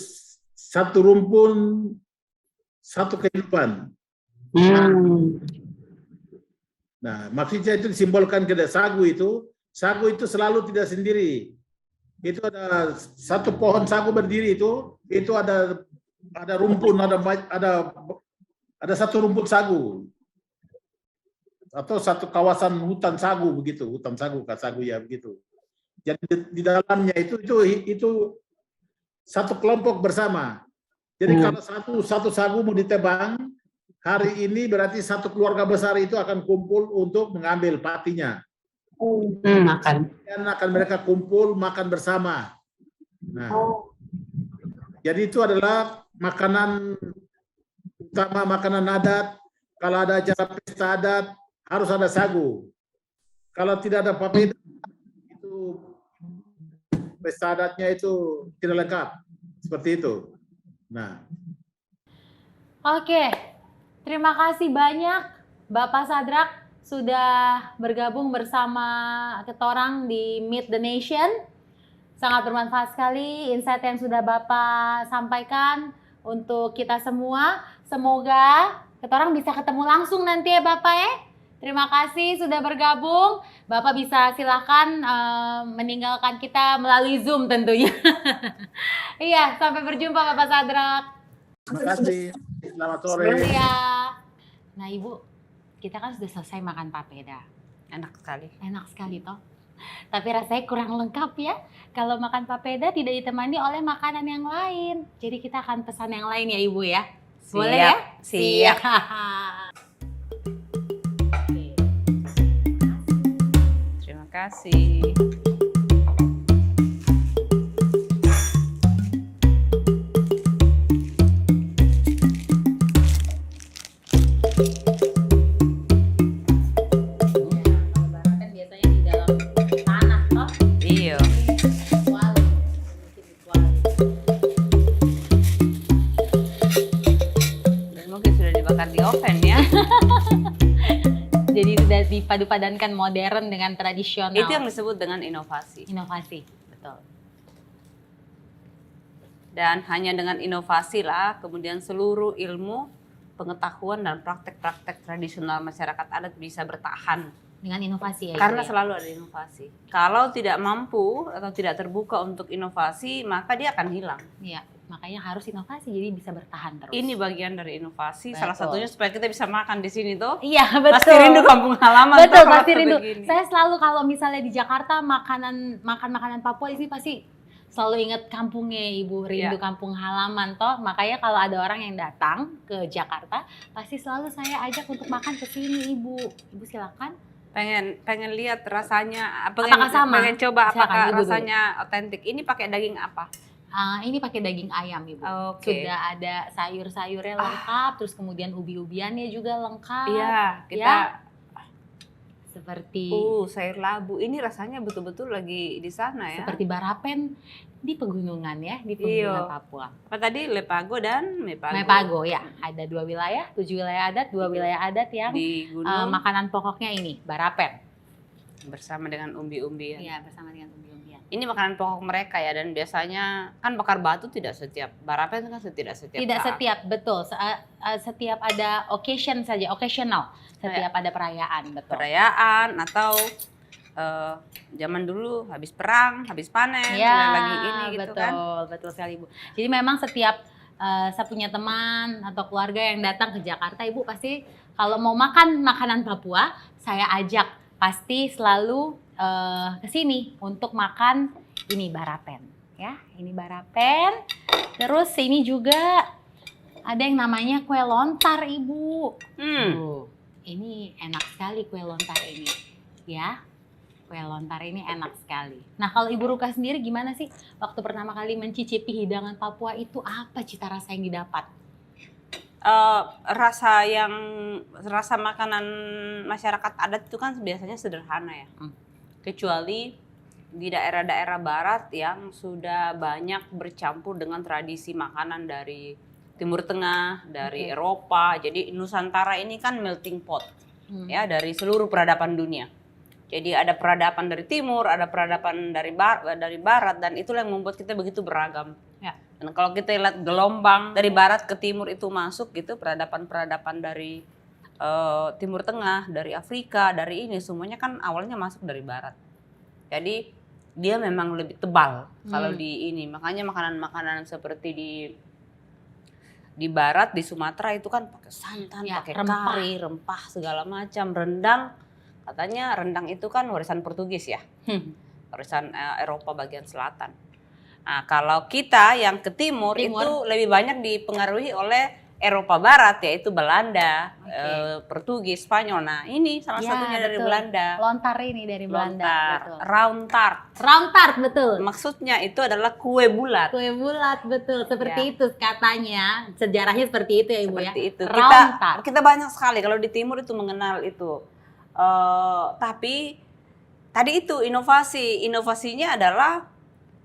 satu rumpun, satu kehidupan. Nah, maksudnya itu disimbolkan ke sagu itu selalu tidak sendiri. Itu ada satu pohon sagu berdiri itu ada rumpun, ada satu rumput sagu atau satu kawasan hutan sagu begitu, hutan sagu ya begitu. Jadi di dalamnya itu satu kelompok bersama. Jadi kalau satu sagu mau ditebang hari ini berarti satu keluarga besar itu akan kumpul untuk mengambil patinya. Makan. Dan akan mereka kumpul makan bersama. Nah, jadi itu adalah makanan utama, makanan adat. Kalau ada acara pesta adat harus ada sagu. Kalau tidak ada papeda itu pesta adatnya itu tidak lengkap. Seperti itu. Nah. Oke, terima kasih banyak Bapak Sadrak sudah bergabung bersama kita orang di Meet the Nation. Sangat bermanfaat sekali insight yang sudah Bapak sampaikan untuk kita semua. Semoga kita orang bisa ketemu langsung nanti ya Bapak ya. Terima kasih sudah bergabung. Bapak bisa silakan meninggalkan kita melalui Zoom tentunya. Iya, sampai berjumpa Bapak Sadrak. Terima kasih. Selamat sore. Iya. Nah Ibu, kita kan sudah selesai makan papeda. Enak sekali. Enak sekali toh. Tapi rasanya kurang lengkap ya. Kalau makan papeda tidak ditemani oleh makanan yang lain. Jadi kita akan pesan yang lain ya Ibu ya. Boleh ya? Siap. Terima kasih. Jadi dipadu-padankan modern dengan tradisional. Itu yang disebut dengan inovasi. Inovasi, betul. Dan hanya dengan inovasi lah kemudian seluruh ilmu, pengetahuan dan praktek-praktek tradisional masyarakat adat bisa bertahan. Dengan inovasi ya. Karena Ibu, ya? selalu ada inovasi. Kalau tidak mampu atau tidak terbuka untuk inovasi, maka dia akan hilang. Iya, makanya harus inovasi jadi bisa bertahan terus. Ini bagian dari inovasi. Salah Betul. satunya supaya kita bisa makan di sini tuh. Iya, betul. Pasti rindu kampung halaman. Betul, tuh kalau pasti rindu. begini. Saya selalu kalau misalnya di Jakarta makan makanan Papua ini pasti selalu ingat kampungnya Ibu, rindu Iya. kampung halaman toh. Makanya kalau ada orang yang datang ke Jakarta, pasti selalu saya ajak untuk makan ke sini Ibu. Ibu silakan. Pengen lihat rasanya, Apakah sama? pengen coba Silakan, apakah Ibu dulu. rasanya otentik. Ini pakai daging apa? Ini pakai daging ayam Ibu. Oke. Sudah ada sayur-sayurnya lengkap, terus kemudian ubi-ubiannya juga lengkap. Iya, kita Ya. Seperti sayur labu. Ini rasanya betul-betul lagi di sana ya. seperti barapen di pegunungan ya, di pegunungan Iya. Papua. Apa tadi? Lepago dan Mepago. Mepago ya, ada 2 wilayah, 7 wilayah adat, 2 wilayah adat yang Di gunung makanan pokoknya ini barapen. bersama dengan umbi-umbian. Iya, bersama dengan ubi-ubian. Ini makanan pokok mereka ya, dan biasanya kan bakar batu tidak setiap barapen kan tidak setiap Tidak saat. setiap, betul. Setiap ada occasion saja, occasional. Setiap ada perayaan, betul. Perayaan atau zaman dulu habis perang, habis panen, Ya, lagi ini gitu betul, kan. betul sekali Ibu. Jadi memang setiap saya punya teman atau keluarga yang datang ke Jakarta, Ibu pasti kalau mau makan makanan Papua, saya ajak pasti selalu ke sini untuk makan ini barapen, ya. Ini barapen. Terus ini juga ada yang namanya kue lontar, Ibu. Tuh, ini enak sekali kue lontar ini, ya. Kue lontar ini enak sekali. Nah, kalau Ibu Ruka sendiri gimana sih waktu pertama kali mencicipi hidangan Papua itu, apa cita rasa yang didapat? Rasa makanan masyarakat adat itu kan biasanya sederhana ya. Kecuali di daerah-daerah barat yang sudah banyak bercampur dengan tradisi makanan dari Timur Tengah, dari Oke. Eropa. Jadi Nusantara ini kan melting pot ya dari seluruh peradaban dunia. Jadi ada peradaban dari timur, ada peradaban dari barat, dan itulah yang membuat kita begitu beragam. Ya. Dan kalau kita lihat gelombang dari barat ke timur itu masuk gitu, peradaban-peradaban dari Timur Tengah, dari Afrika, dari ini semuanya kan awalnya masuk dari barat. Jadi dia memang lebih tebal kalau di ini. Makanya makanan-makanan seperti di barat, di Sumatera itu kan pakai santan, Ya, pakai rempah. kari, rempah segala macam, rendang. Katanya rendang itu kan warisan Portugis ya, warisan Eropa bagian selatan. Nah, kalau kita yang ke timur itu lebih banyak dipengaruhi oleh Eropa Barat, yaitu Belanda, Portugis, Spanyol. Nah, ini salah Ya, satunya dari betul. Belanda. Lontar ini dari Belanda. Lontar, Betul. round tart. Round tart, betul. Maksudnya itu adalah kue bulat. Kue bulat, betul. Seperti Ya. itu katanya. Sejarahnya seperti itu ya Ibu Seperti ya. itu. Round tart. Kita banyak sekali kalau di timur itu mengenal itu. Tapi tadi itu inovasinya adalah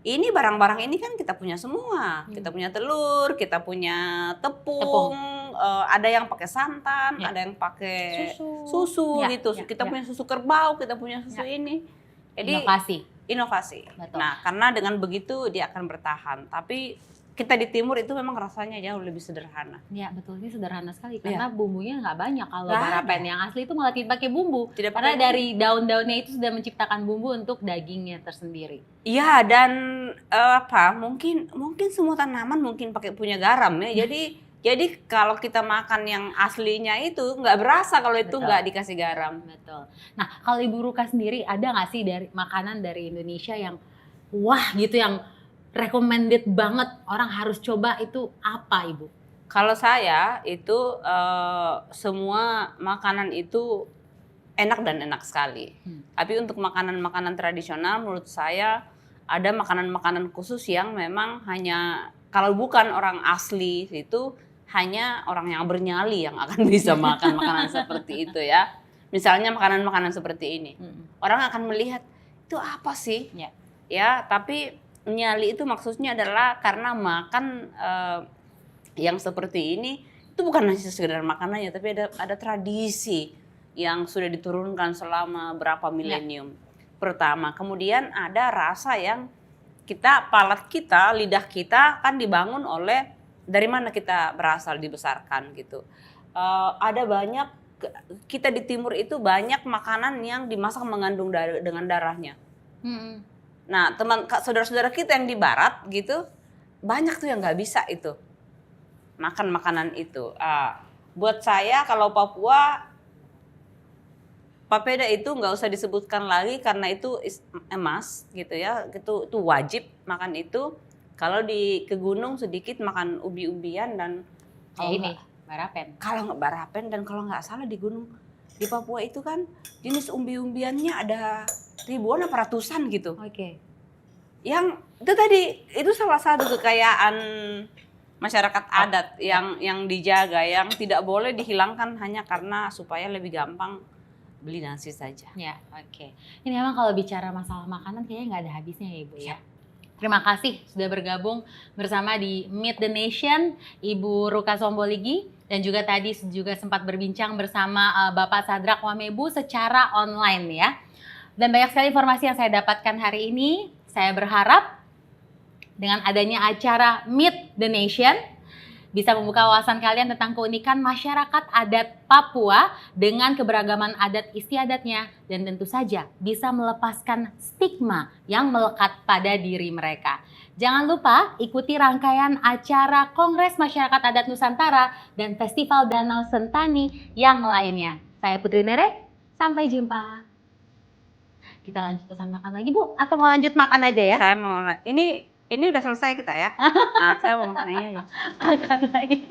ini barang-barang ini kan kita punya semua. Kita punya telur, kita punya tepung. Ada yang pakai santan, Ya. ada yang pakai Susu. susu Ya, gitu. ya, Kita ya. punya susu kerbau, kita punya susu ini. Jadi Inovasi. inovasi. Betul. Nah, karena dengan begitu dia akan bertahan. Tapi kita di timur itu memang rasanya jauh lebih sederhana. Ya betul, ini sederhana sekali Iya. karena bumbunya nggak banyak. Kalau Nggak barapen ada. yang asli itu malah tidak pakai bumbu. Tidak Karena pakai dari daun-daunnya itu sudah menciptakan bumbu untuk dagingnya tersendiri. Iya, dan mungkin semua tanaman mungkin pakai punya garam ya. Jadi kalau kita makan yang aslinya itu nggak berasa kalau itu Betul. nggak dikasih garam. Betul. Nah, kalau Ibu Ruka sendiri ada nggak sih dari makanan dari Indonesia yang wah gitu, yang recommended banget orang harus coba, itu apa Ibu? Kalau saya itu semua makanan itu enak dan enak sekali. Tapi untuk makanan-makanan tradisional menurut saya ada makanan-makanan khusus yang memang hanya kalau bukan orang asli itu hanya orang yang bernyali yang akan bisa makan makanan seperti itu ya. Misalnya makanan-makanan seperti ini. Orang akan melihat itu apa sih? Ya. Ya, tapi nyali itu maksudnya adalah karena makan yang seperti ini itu bukan hanya sekedar makanannya, tapi ada tradisi yang sudah diturunkan selama berapa milenium. Pertama, kemudian ada rasa yang palat kita, lidah kita kan dibangun oleh dari mana kita berasal, dibesarkan gitu. Ada banyak, kita di timur itu banyak makanan yang dimasak mengandung dengan darahnya. Nah, saudara-saudara kita yang di barat gitu, banyak tuh yang nggak bisa itu makan makanan itu. Buat saya kalau Papua, papeda itu nggak usah disebutkan lagi karena itu emas gitu ya, itu wajib makan itu. Kalau ke gunung sedikit makan ubi-ubian dan barapen. Kalau nggak barapen dan kalau nggak salah di gunung di Papua itu kan jenis umbi-umbiannya ada ribuan apa ratusan gitu. Oke. Yang itu tadi itu salah satu kekayaan masyarakat adat yang dijaga, yang tidak boleh dihilangkan hanya karena supaya lebih gampang beli nasi saja. Ya, oke. Ini memang kalau bicara masalah makanan kayaknya nggak ada habisnya ya Ibu ya. Terima kasih sudah bergabung bersama di Meet the Nation, Ibu Ruka Somboligi, dan juga tadi juga sempat berbincang bersama Bapak Sadrak Wamebu secara online ya. Dan banyak sekali informasi yang saya dapatkan hari ini. Saya berharap dengan adanya acara Meet the Nation bisa membuka wawasan kalian tentang keunikan masyarakat adat Papua dengan keberagaman adat istiadatnya dan tentu saja bisa melepaskan stigma yang melekat pada diri mereka. Jangan lupa ikuti rangkaian acara Kongres Masyarakat Adat Nusantara dan Festival Danau Sentani yang lainnya. Saya Putri Nere, sampai jumpa. Kita lanjut pesan makan lagi Bu, atau mau lanjut makan aja ya? Saya mau ini udah selesai kita ya. Nah, saya mau makan aja. Makan lagi.